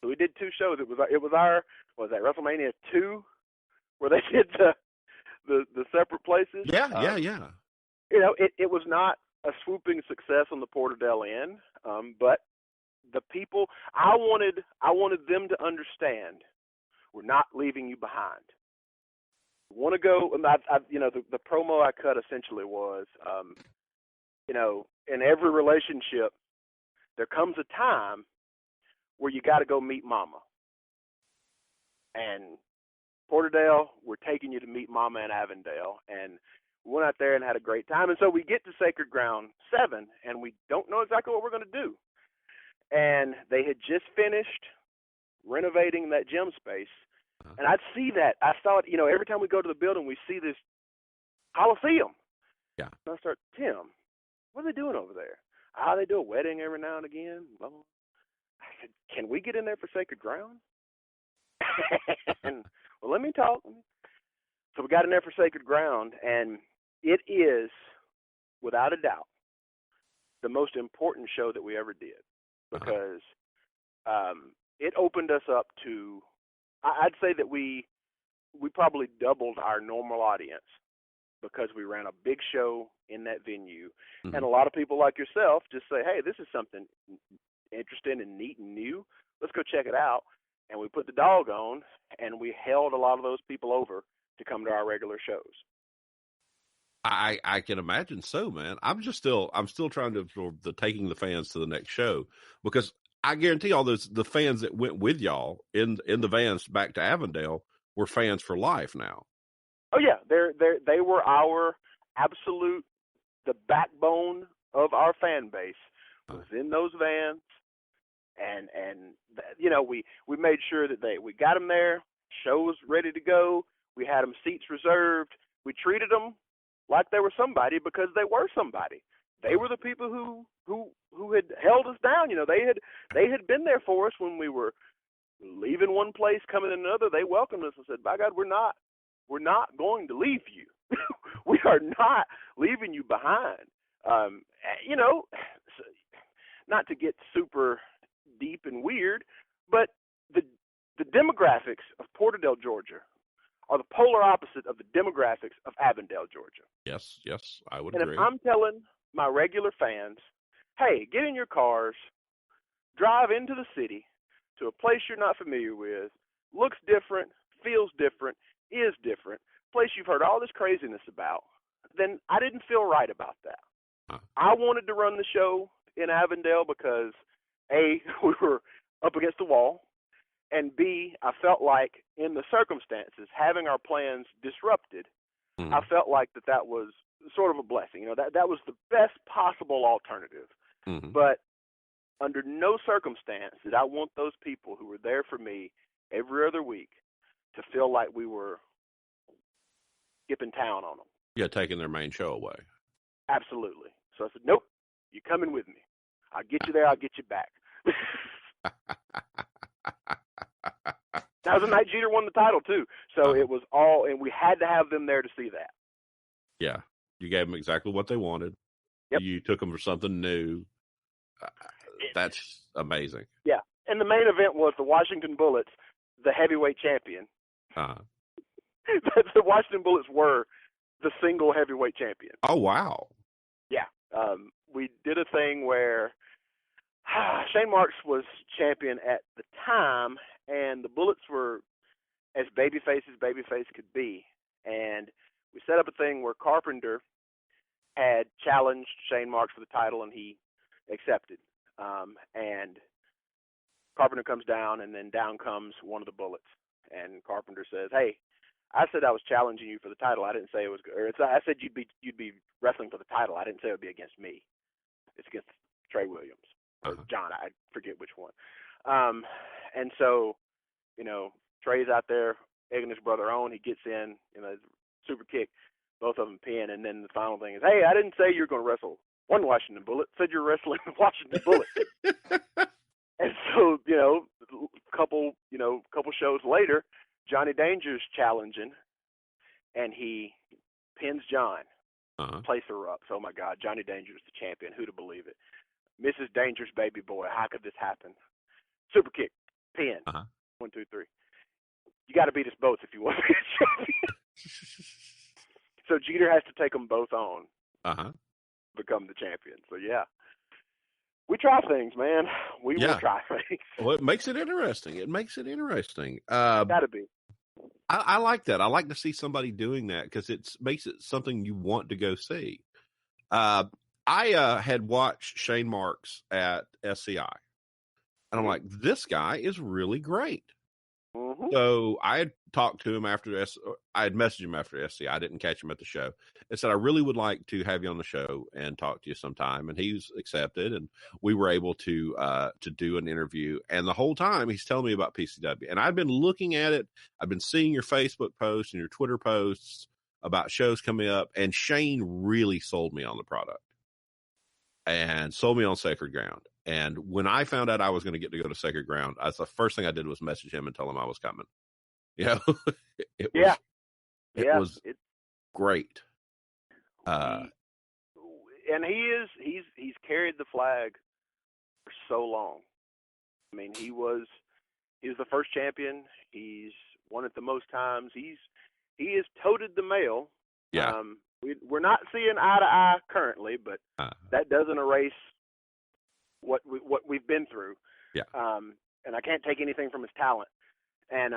So we did two shows. It was our what was that, WrestleMania 2, where they did the separate places. Yeah. You know, it was not a swooping success on the Porterdale end, but the people, I wanted them to understand, we're not leaving you behind. Want to go? You know, the promo I cut essentially was, you know, in every relationship, there comes a time where you got to go meet Mama. And Porterdale, we're taking you to meet Mama in Avondale, and we went out there and had a great time. And so we get to Sacred Ground 7, and we don't know exactly what we're going to do. And they had just finished renovating that gym space. And I'd see that. I saw it, you know, every time we go to the building, we see this Coliseum. Yeah. And I start, Tim, what are they doing over there? They do a wedding every now and again. Well, I said, can we get in there for Sacred Ground? And, well, let me talk. So we got in there for Sacred Ground, and it is, without a doubt, the most important show that we ever did, because it opened us up to, I'd say that we probably doubled our normal audience because we ran a big show in that venue. Mm-hmm. And a lot of people like yourself just say, hey, this is something interesting and neat and new. Let's go check it out. And we put the dog on, and we held a lot of those people over to come to our regular shows. I can imagine so, man. I'm still trying to absorb the taking the fans to the next show, because I guarantee all the fans that went with y'all in the vans back to Avondale were fans for life now. Oh yeah, they were our absolute, the backbone of our fan base was in those vans, and you know, we made sure that we got them there, show was ready to go, we had them seats reserved, we treated them like they were somebody, because they were somebody. They were the people who had held us down. You know, they had been there for us when we were leaving one place, coming in another. They welcomed us and said, by God, we're not going to leave you. We are not leaving you behind. You know, not to get super deep and weird, but the demographics of Porterdale, Georgia, are the polar opposite of the demographics of Avondale, Georgia. Yes, I would agree. And if I'm telling my regular fans, hey, get in your cars, drive into the city to a place you're not familiar with, looks different, feels different, is different, place you've heard all this craziness about, then I didn't feel right about that. I wanted to run the show in Avondale because, A, we were up against the wall, and B, I felt like in the circumstances, having our plans disrupted, I felt like that was sort of a blessing. You know, that was the best possible alternative. Mm-hmm. But under no circumstance did I want those people who were there for me every other week to feel like we were skipping town on them. Yeah, taking their main show away. Absolutely. So I said, nope, you're coming with me. I'll get you there, I'll get you back. That was the night Jeter won the title, too. So it was all, and we had to have them there to see that. Yeah. You gave them exactly what they wanted. Yep. You took them for something new. That's amazing. Yeah. And the main event was the Washington Bullets, the heavyweight champion. The Washington Bullets were the single heavyweight champion. Oh, wow. Yeah. We did a thing where Shane Marks was champion at the time, and the Bullets were as babyface could be. And we set up a thing where Carpenter had challenged Shane Marks for the title, and he accepted. And Carpenter comes down, and then down comes one of the Bullets. And Carpenter says, "Hey, I said I was challenging you for the title. I didn't say it was. I said you'd be wrestling for the title. I didn't say it would be against me. It's against Trey Williams or John. I forget which one." And so, Trey's out there egging his brother on. He gets in, super kick, both of them pin, and then the final thing is, "Hey, I didn't say you were going to wrestle one Washington Bullet. Said you're wrestling Washington Bullet." And so, couple shows later, Johnny Danger's challenging, and he pins John, place her up. So, oh my God, Johnny Danger's the champion. Who'd have believed it? Mrs. Danger's baby boy. How could this happen? Super kick, pin. 1, 2, 3. You got to beat us both if you want to be a champion. So Jeter has to take them both on, become the champion. So yeah, we try things, man. We will try things. Well, it makes it interesting. Got to be. I like that. I like to see somebody doing that because it makes it something you want to go see. I had watched Shane Marks at SCI, and I'm like, this guy is really great. So I had talked to him after I had messaged him after SCI. I didn't catch him at the show. And said, I really would like to have you on the show and talk to you sometime. And he's accepted, and we were able to do an interview. And the whole time he's telling me about PCW. And I've been looking at it. I've been seeing your Facebook posts and your Twitter posts about shows coming up. And Shane really sold me on the product and sold me on Sacred Ground. And when I found out I was going to get to go to Sacred Ground, the first thing I did was message him and tell him I was coming. It was great. And he's carried the flag for so long. I mean, he was the first champion. He's won it the most times. He has toted the mail. Yeah. We're not seeing eye to eye currently, but that doesn't erase what we've been through. Yeah. And I can't take anything from his talent. And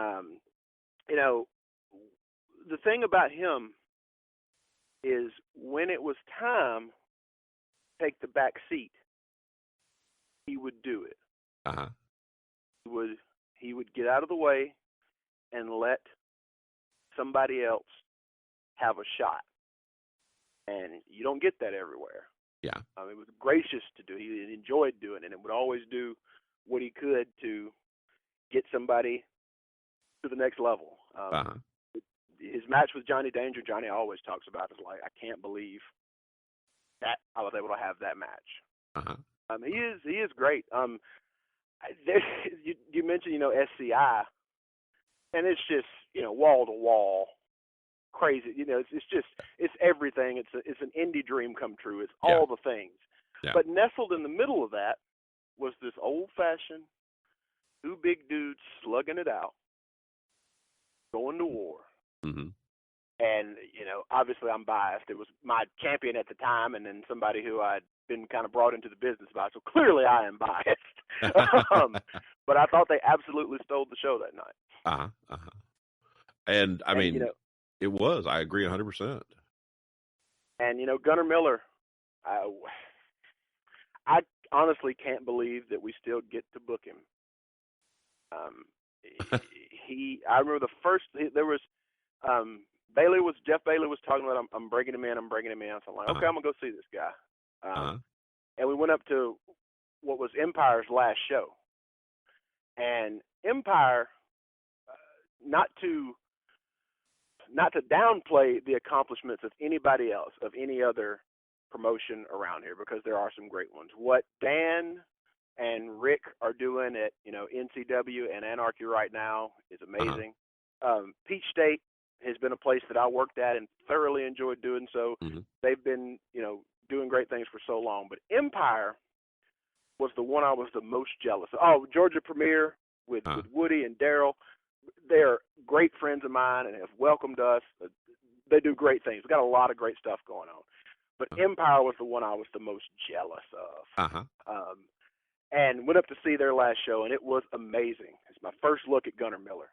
the thing about him is when it was time to take the back seat, he would do it. He would get out of the way and let somebody else have a shot. And you don't get that everywhere. Yeah. It was gracious to do. He enjoyed doing it and would always do what he could to get somebody to the next level. His match with Johnny Danger, Johnny always talks about is like, I can't believe that I was able to have that match. He is great. You mentioned, SCI, and it's just, wall to wall. Crazy, it's everything. It's an indie dream come true. It's all the things. Yeah. But nestled in the middle of that was this old-fashioned, two big dudes slugging it out, going to war. And obviously I'm biased. It was my champion at the time, and then somebody who I'd been kind of brought into the business by. So clearly I am biased. But I thought they absolutely stole the show that night. And I mean. It was. I agree 100%. And, Gunnar Miller, I honestly can't believe that we still get to book him. I remember the first, there was, Jeff Bailey was talking about, I'm bringing him in. So I'm like, okay, I'm going to go see this guy. And we went up to what was Empire's last show. And Empire, not to downplay the accomplishments of anybody else, of any other promotion around here, because there are some great ones. What Dan and Rick are doing at, NCW and Anarchy right now is amazing. Peach State has been a place that I worked at and thoroughly enjoyed doing so. They've been, doing great things for so long. But Empire was the one I was the most jealous of. Oh, Georgia Premier with Woody and Daryl. They're great friends of mine and have welcomed us. They do great things. We've got a lot of great stuff going on. But Empire was the one I was the most jealous of. And went up to see their last show, and it was amazing. It's my first look at Gunnar Miller.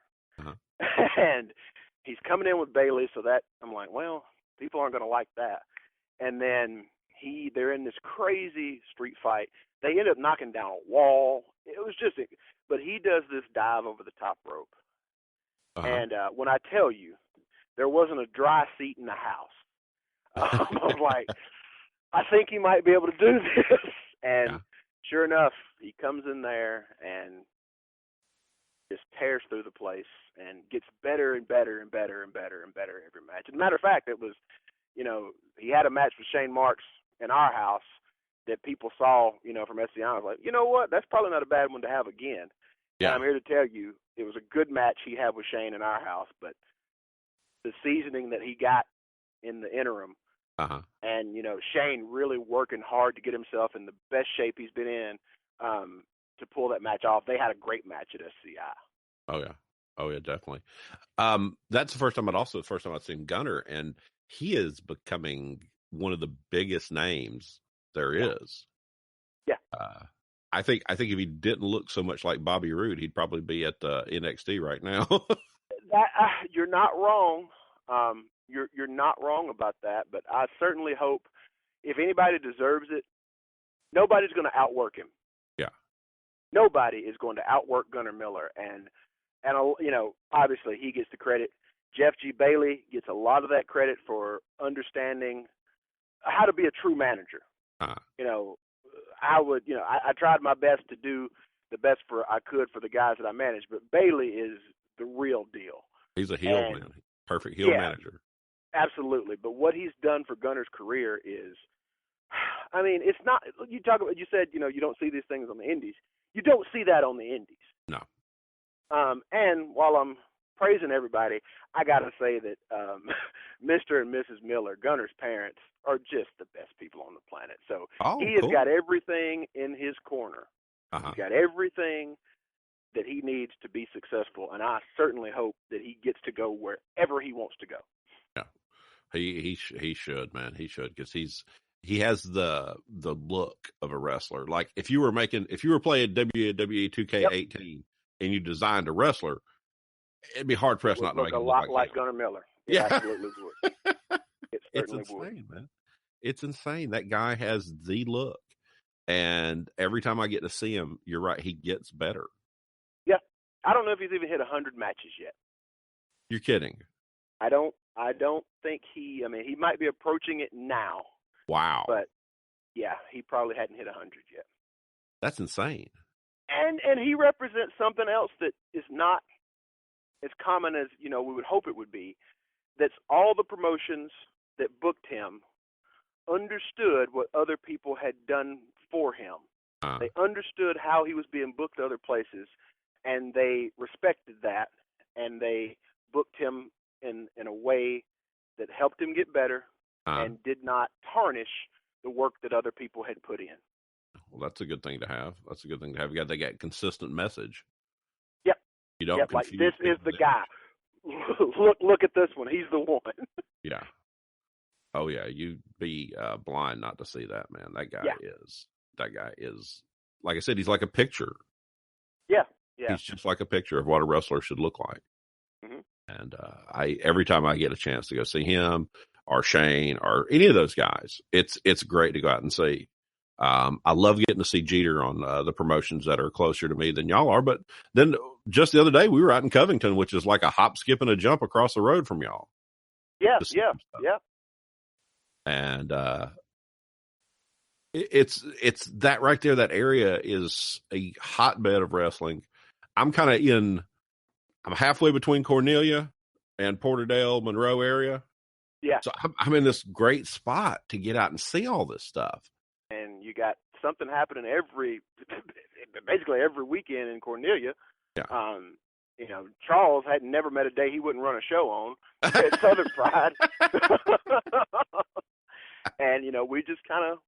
And he's coming in with Bailey, so that I'm like, well, people aren't going to like that. And then they're in this crazy street fight. They end up knocking down a wall. it was just, but he does this dive over the top rope. Uh-huh. And when I tell you, there wasn't a dry seat in the house. I was like, I think he might be able to do this. And Yeah. sure enough, he comes in there and just tears through the place and gets better and better and better and better and better every match. As a matter of fact, it was, he had a match with Shane Marks in our house that people saw, from SCI. I was like, you know what? That's probably not a bad one to have again. And Yeah. I'm here to tell you, it was a good match he had with Shane in our house, but the seasoning that he got in the interim, Uh-huh. and Shane really working hard to get himself in the best shape he's been in, to pull that match off. They had a great match at SCI. Oh yeah. Oh yeah, definitely. That's the first time I'd seen Gunner, and he is becoming one of the biggest names there Yeah. is. Yeah. I think if he didn't look so much like Bobby Roode, he'd probably be at NXT right now. That you're not wrong. You're not wrong about that, but I certainly hope if anybody deserves it, nobody's going to outwork him. Yeah. Nobody is going to outwork Gunnar Miller, and obviously he gets the credit. Jeff G. Bailey gets a lot of that credit for understanding how to be a true manager. I tried my best to do the best I could for the guys that I managed, but Bailey is the real deal. He's a heel man, perfect heel manager. Absolutely. But what he's done for Gunner's career is, I mean, it's not, you said, you don't see these things on the indies. You don't see that on the indies. No. And while I'm praising everybody, I got to say that Mr. and Mrs. Miller, Gunner's parents, are just the best people on the planet. So he has got everything in his corner. Uh-huh. He's got everything that he needs to be successful, and I certainly hope that he gets to go wherever he wants to go. Yeah, he should, man. He should, because he has the look of a wrestler. Like if you were playing WWE 2K18 and you designed a wrestler, it'd be hard pressed not to make him look a lot like Gunnar Miller. It absolutely would. It's insane, man. It's insane. That guy has the look, and every time I get to see him, you're right, he gets better. Yeah, I don't know if he's even hit 100 matches yet. You're kidding? I don't think he might be approaching it now. Wow. But yeah, he probably hadn't hit 100 yet. That's insane. And he represents something else that is not as common as, we would hope it would be. That's all the promotions that booked him understood what other people had done for him. They understood how he was being booked other places, and they respected that, and they booked him in a way that helped him get better and did not tarnish the work that other people had put in. Well, that's a good thing to have. They got consistent message. Yep. You don't like this is the guy. Look at this one. He's the one. Yeah. Oh yeah, you'd be blind not to see that, man. That guy is, like I said, he's like a picture. Yeah. He's just like a picture of what a wrestler should look like. Mm-hmm. And every time I get a chance to go see him or Shane or any of those guys, it's great to go out and see. I love getting to see Jeter on the promotions that are closer to me than y'all are. But then just the other day, we were out in Covington, which is like a hop, skip, and a jump across the road from y'all. Yeah. And it's that right there. That area is a hotbed of wrestling. I'm halfway between Cornelia and Porterdale, Monroe area. Yeah. So I'm in this great spot to get out and see all this stuff. And you got something happening basically every weekend in Cornelia. Yeah. Charles had never met a day he wouldn't run a show on at Southern Pride. And, we just kind of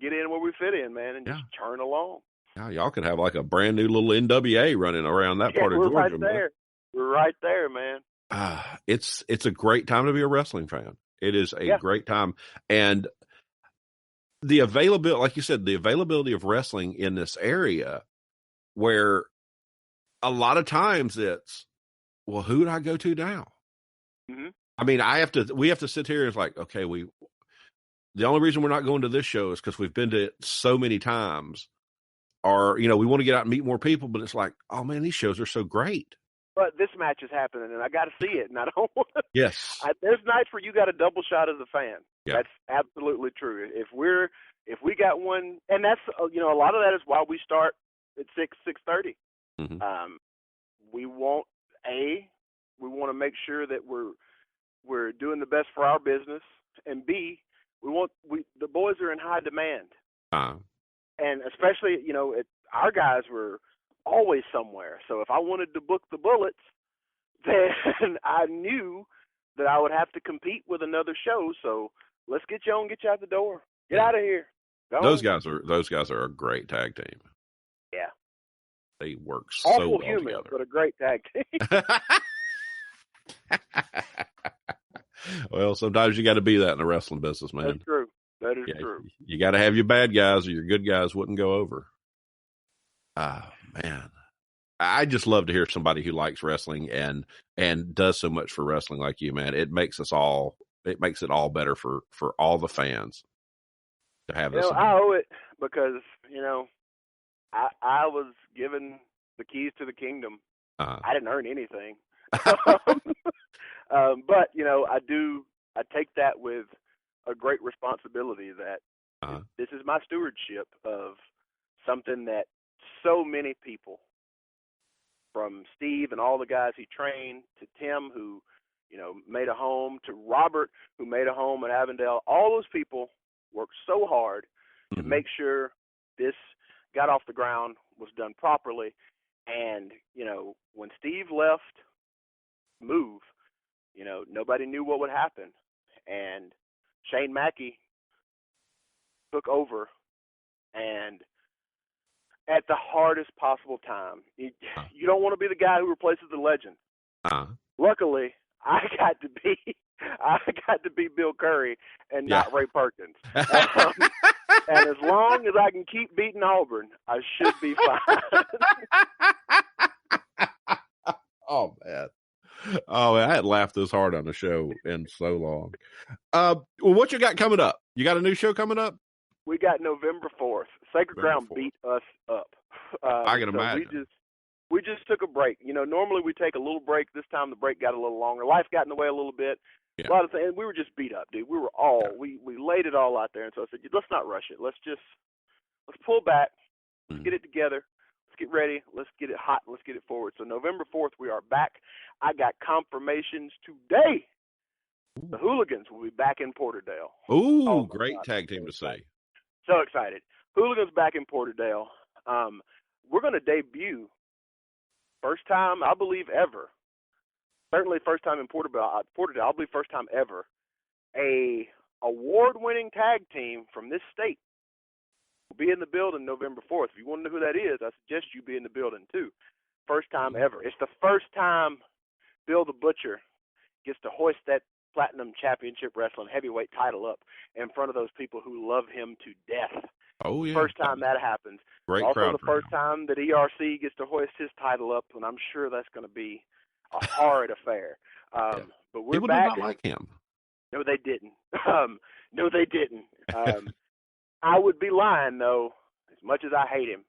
get in where we fit in, man, and just churn along. Yeah, y'all could have like a brand new little NWA running around that part of Georgia. Right there. We're right there, man. It's a great time to be a wrestling fan. It is a great time. And the availability, like you said, the availability of wrestling in this area, where a lot of times it's, well, who do I go to now? Mm-hmm. I mean, we have to sit here and it's like, okay, the only reason we're not going to this show is because we've been to it so many times. or, you know, we want to get out and meet more people, but it's like, oh man, these shows are so great. But this match is happening, and I got to see it, and I don't want to. Yes. There's nights where you got a double shot as a fan. Yeah. That's absolutely true. If we got one, and that's you know, a lot of that is why we start at 6:30. Mm-hmm. We want to make sure that we're doing the best for our business, and B, the boys are in high demand, and especially, you know, our guys were always somewhere. So if I wanted to book the Bullets, then I knew that I would have to compete with another show. So let's get you on, get you out the door, get out of here. Go those on. guys are a great tag team. Yeah, they work awful so well human, together. but a great tag team. Well, sometimes you got to be that in the wrestling business, man. That's true. That is true. You got to have your bad guys, or your good guys wouldn't go over. Oh man, I just love to hear somebody who likes wrestling and does so much for wrestling like you, man. It makes it all better for all the fans to have this. I owe it because, you know, I was given the keys to the kingdom. I didn't earn anything. But, you know, I take that with a great responsibility that this is my stewardship of something that so many people, from Steve and all the guys he trained, to Tim, who, you know, made a home, to Robert, who made a home at Avondale, all those people worked so hard to make sure this got off the ground, was done properly. And, you know, when Steve left Move, you know, nobody knew what would happen. And Shane Mackey took over, and at the hardest possible time. You don't want to be the guy who replaces the legend. Luckily, I got to be Bill Curry and not Ray Perkins. And as long as I can keep beating Auburn, I should be fine. Oh man, I hadn't laughed this hard on a show in so long. Well, what you got coming up? You got a new show coming up? We got November 4th. Sacred Ground beat us up. I can imagine. We just took a break. You know, normally we take a little break. This time the break got a little longer. Life got in the way a little bit. A lot of things. We were just beat up, dude. We were we laid it all out there. And so I said, let's not rush it. Let's pull back. Let's get it together. Let's get ready. Let's get it hot. Let's get it forward. So November 4th, we are back. I got confirmations today. The Hooligans will be back in Porterdale. Ooh, great tag team to see. So excited. Hooligans back in Porterdale. We're going to debut, first time, I believe, ever. Certainly first time in Porterdale, I believe first time ever, a award-winning tag team from this state will be in the building November 4th. If you want to know who that is, I suggest you be in the building too. First time ever. It's the first time Bill the Butcher gets to hoist that Platinum Championship Wrestling heavyweight title up in front of those people who love him to death. Oh, yeah. First time that happens. Great also crowd. The first time that ERC gets to hoist his title up, and I'm sure that's going to be a horrid affair. But we're People back. Did not like him. No, they didn't. No, they didn't. I would be lying, though, as much as I hate him,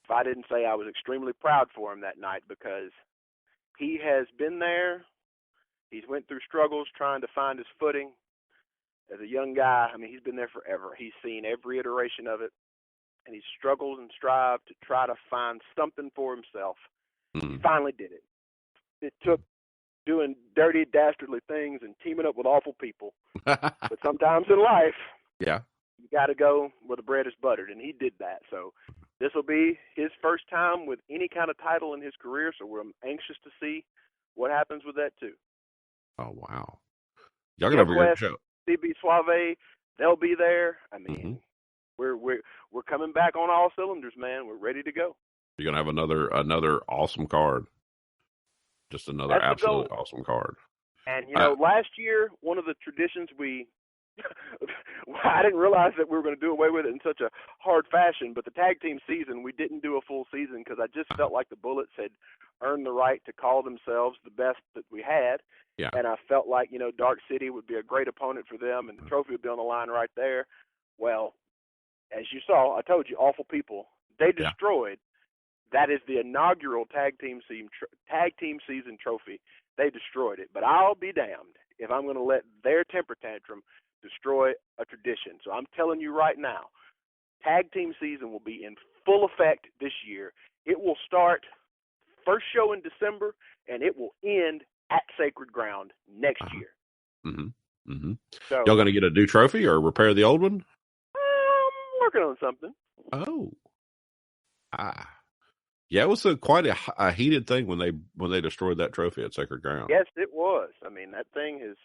if I didn't say I was extremely proud for him that night, because he has been there. He's went through struggles trying to find his footing. As a young guy, I mean, he's been there forever. He's seen every iteration of it, and he's struggled and strived to try to find something for himself. He finally did it. It took doing dirty, dastardly things and teaming up with awful people. But sometimes in life, you got to go where the bread is buttered, and he did that. So this will be his first time with any kind of title in his career, so we're anxious to see what happens with that too. Oh, wow. Y'all going to have a great show. CB Suave, they'll be there. I mean, we're coming back on all cylinders, man. We're ready to go. You're going to have another awesome card. Just another absolutely awesome card. And, you know, last year, one of the traditions I didn't realize that we were going to do away with it in such a hard fashion, but the tag team season, we didn't do a full season because I just felt like the Bullets had earned the right to call themselves the best that we had. Yeah. And I felt like, you know, Dark City would be a great opponent for them, and the trophy would be on the line right there. Well, as you saw, I told you, awful people they Yeah. destroyed. That is the inaugural tag team season trophy. They destroyed it, but I'll be damned if I'm going to let their temper tantrum destroy a tradition. So I'm telling you right now, tag team season will be in full effect this year. It will start first show in December, and it will end at Sacred Ground next year. Mm-hmm. Mm-hmm. So, y'all going to get a new trophy or repair the old one? I'm working on something. Oh. Yeah, it was quite a heated thing when they destroyed that trophy at Sacred Ground. Yes, it was. I mean, that thing has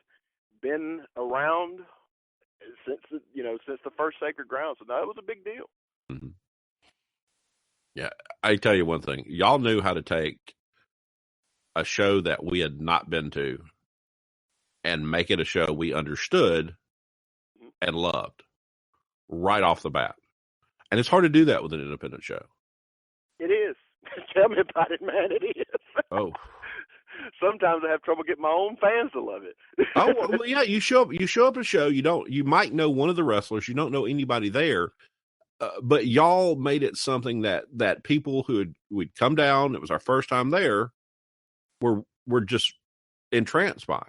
been around since the first Sacred Ground. So that was a big deal. Mm-hmm. Yeah, I tell you one thing. Y'all knew how to take a show that we had not been to and make it a show we understood and loved right off the bat. And it's hard to do that with an independent show. It is. Tell me about it, man. It is. Oh. Sometimes I have trouble getting my own fans to love it. Oh, well, yeah. You show up at a show. You might know one of the wrestlers. You don't know anybody there, but y'all made it something that people we'd come down. It was our first time there. Were just entranced by.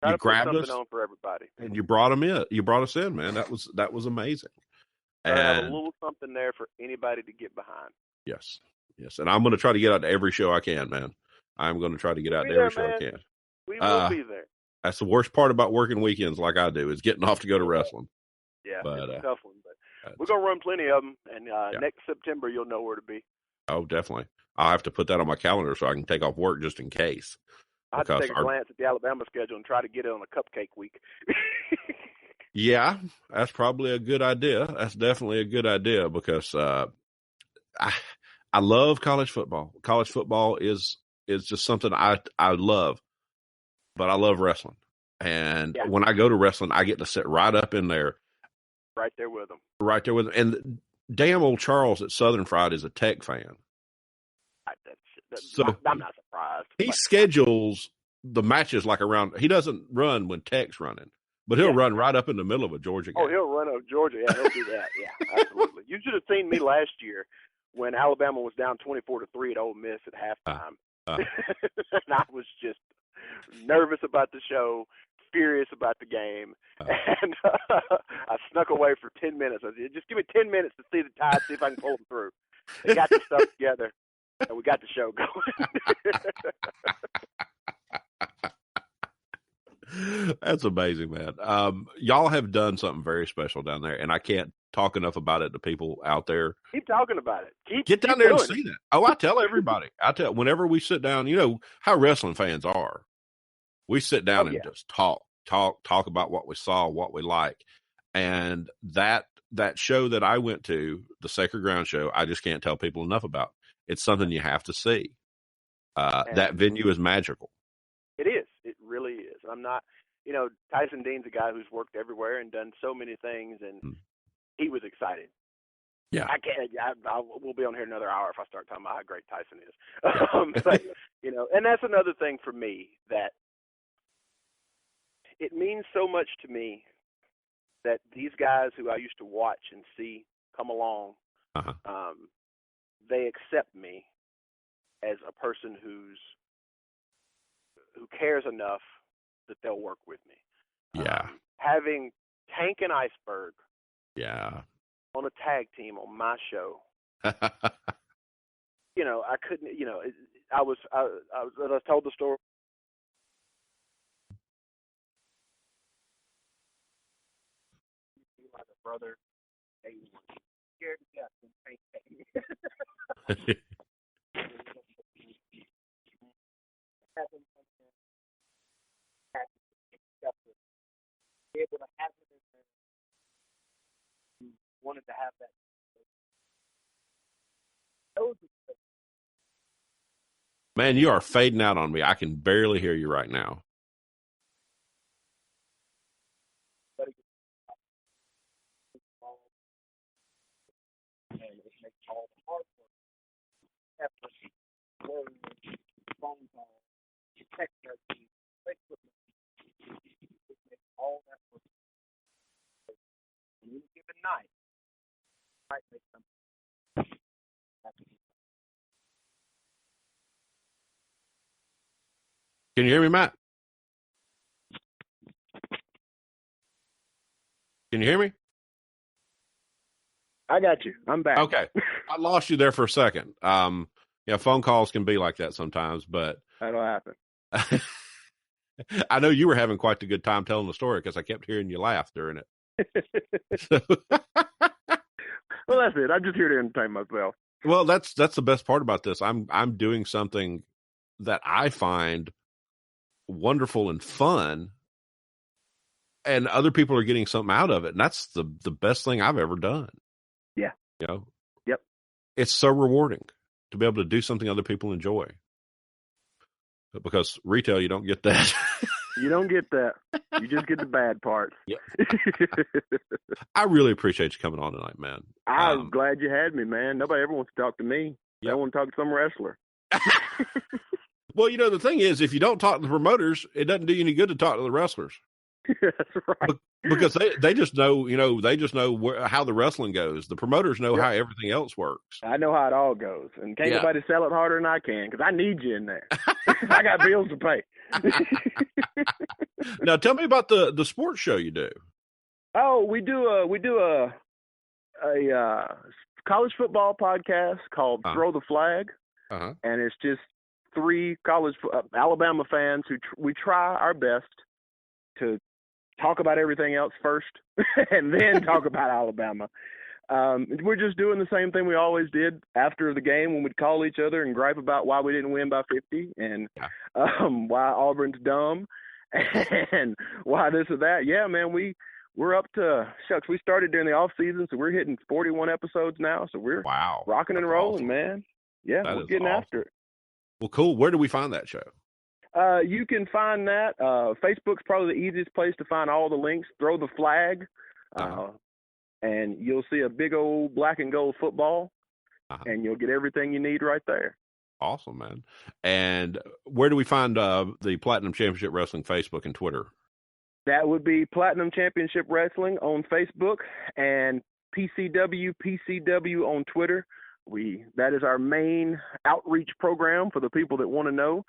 Try You to put grabbed something us on for everybody, and you brought them in. You brought us in, man. That was amazing. Try to have a And little something there for anybody to get behind. yes, and I'm going to try to get out to every show I can, man. I'm going to try to get out to every show I can. We will be there. That's the worst part about working weekends like I do is getting off to go to wrestling. Yeah, but, it's a tough one, but we're going to run plenty of them, and yeah. next September you'll know where to be. Oh, definitely. I'll have to put that on my calendar so I can take off work just in case. I have to take a glance at the Alabama schedule and try to get it on a cupcake week. Yeah, that's probably a good idea. That's definitely a good idea because I love college football. College football is just something I love, but I love wrestling. And when I go to wrestling, I get to sit right up in there. Right there with them. Right there with them. And damn old Charles at Southern Fried is a Tech fan. So I'm not surprised. He schedules the matches like around. He doesn't run when Tech's running, but he'll run right up in the middle of a Georgia game. Oh, he'll run up Georgia. Yeah, he'll do that. Yeah, absolutely. You should have seen me last year when Alabama was down 24-3 at Ole Miss at halftime. And I was just nervous about the show, furious about the game, and I snuck away for 10 minutes. I said, just give me 10 minutes to see the Tide, see if I can pull them through. They got the stuff together, and we got the show going. That's amazing, man. Y'all have done something very special down there, and I can't talk enough about it to people out there. Keep talking about it. Get down there and see that. Oh, I tell everybody. Whenever we sit down, you know how wrestling fans are. We sit down and just talk about what we saw, what we like. And that show that I went to, the Sacred Ground show, I just can't tell people enough about. It's something you have to see. That venue is magical. It is. It really is. I'm not, Tyson Dean's a guy who's worked everywhere and done so many things, and he was excited. Yeah. We'll be on here another hour if I start talking about how great Tyson is. But, and that's another thing for me that it means so much to me that these guys who I used to watch and see come along, they accept me as a person who cares enough that they'll work with me. Yeah. Having Tank and Iceberg on a tag team on my show, I couldn't, I was told the story. Like a brother, scared to death when Tank came. Able to have it and wanted to have that. Man, you are fading out on me. I can barely hear you right now. And it makes all the hard work, effort, words, phone calls, text messages, Facebook messages, it makes all that work. On any given night, might make something. Can you hear me, Matt? Can you hear me? I got you. I'm back. Okay. I lost you there for a second. Phone calls can be like that sometimes, but That'll happen. I know you were having quite a good time telling the story because I kept hearing you laugh during it. So, Well, that's it. I'm just here to entertain myself. well, that's the best part about this. I'm doing something that I find wonderful and fun, and other people are getting something out of it, and that's the best thing I've ever done. Yeah. Yep. It's so rewarding to be able to do something other people enjoy. But because retail, you don't get that. You don't get that. You just get the bad parts. Yep. I really appreciate you coming on tonight, man. I'm glad you had me, man. Nobody ever wants to talk to me. Yep. I want to talk to some wrestler. Well, the thing is, if you don't talk to the promoters, it doesn't do you any good to talk to the wrestlers. That's right. Because they just know, how the wrestling goes. The promoters know how everything else works. I know how it all goes. And can't nobody sell it harder than I can because I need you in there. I got bills to pay. Now, tell me about the sports show you do. Oh, we do a college football podcast called Throw the Flag. Uh-huh. And it's just three Alabama fans who we try our best to talk about everything else first and then talk about Alabama. We're just doing the same thing we always did after the game when we'd call each other and gripe about why we didn't win by 50 and why Auburn's dumb and why this or that. Yeah, man, we're up to shucks. We started during the off season, so we're hitting 41 episodes now. So we're rocking and rolling, awesome. Man. Yeah, we're getting after it. Well, cool. Where do we find that show? You can find that. Facebook's probably the easiest place to find all the links. Throw the Flag, and you'll see a big old black and gold football, and you'll get everything you need right there. Awesome, man. And where do we find the Platinum Championship Wrestling Facebook and Twitter? That would be Platinum Championship Wrestling on Facebook and PCW on Twitter. That is our main outreach program for the people that want to know.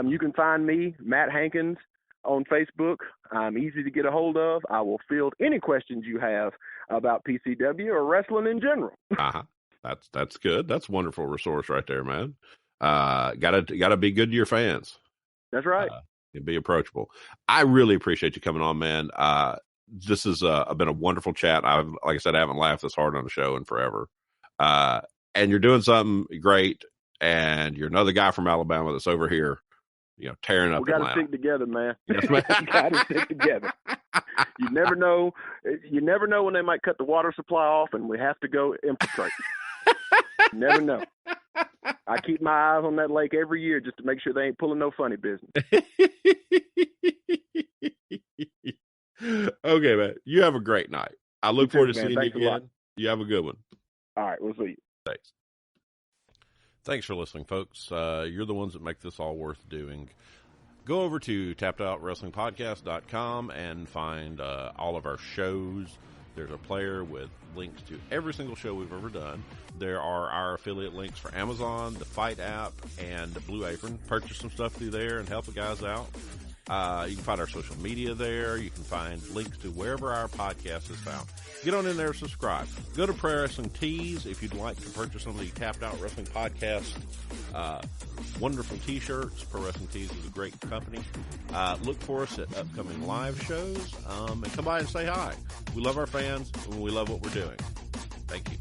You can find me, Matt Hankins, on Facebook. I'm easy to get a hold of. I will field any questions you have about PCW or wrestling in general. That's good. That's a wonderful resource right there, man. Gotta be good to your fans. That's right. And be approachable. I really appreciate you coming on, man. This has been a wonderful chat. Like I said, I haven't laughed this hard on the show in forever. And you're doing something great, and you're another guy from Alabama that's over here, tearing up Atlanta. We got to stick together, man. Yes, man. We got to stick together. You never know. You never know when they might cut the water supply off, and we have to go infiltrate. You never know. I keep my eyes on that lake every year just to make sure they ain't pulling no funny business. Okay, man. You have a great night. I look forward to seeing you again. You have a good one. All right, we'll see you. Thanks for listening, folks. You're the ones that make this all worth doing. Go over to tappedOutWrestlingPodcast.com and find all of our shows. There's a player with links to every single show we've ever done. There are our affiliate links for Amazon, the Fight app, and the Blue Apron. Purchase some stuff through there and help the guys out. You can find our social media there. You can find links to wherever our podcast is found. Get on in there and subscribe. Go to Pro Wrestling Tees if you'd like to purchase some of the Tapped Out Wrestling Podcast wonderful t-shirts. Pro Wrestling Tees is a great company. Look for us at upcoming live shows and come by and say hi. We love our fans and we love what we're doing. Thank you.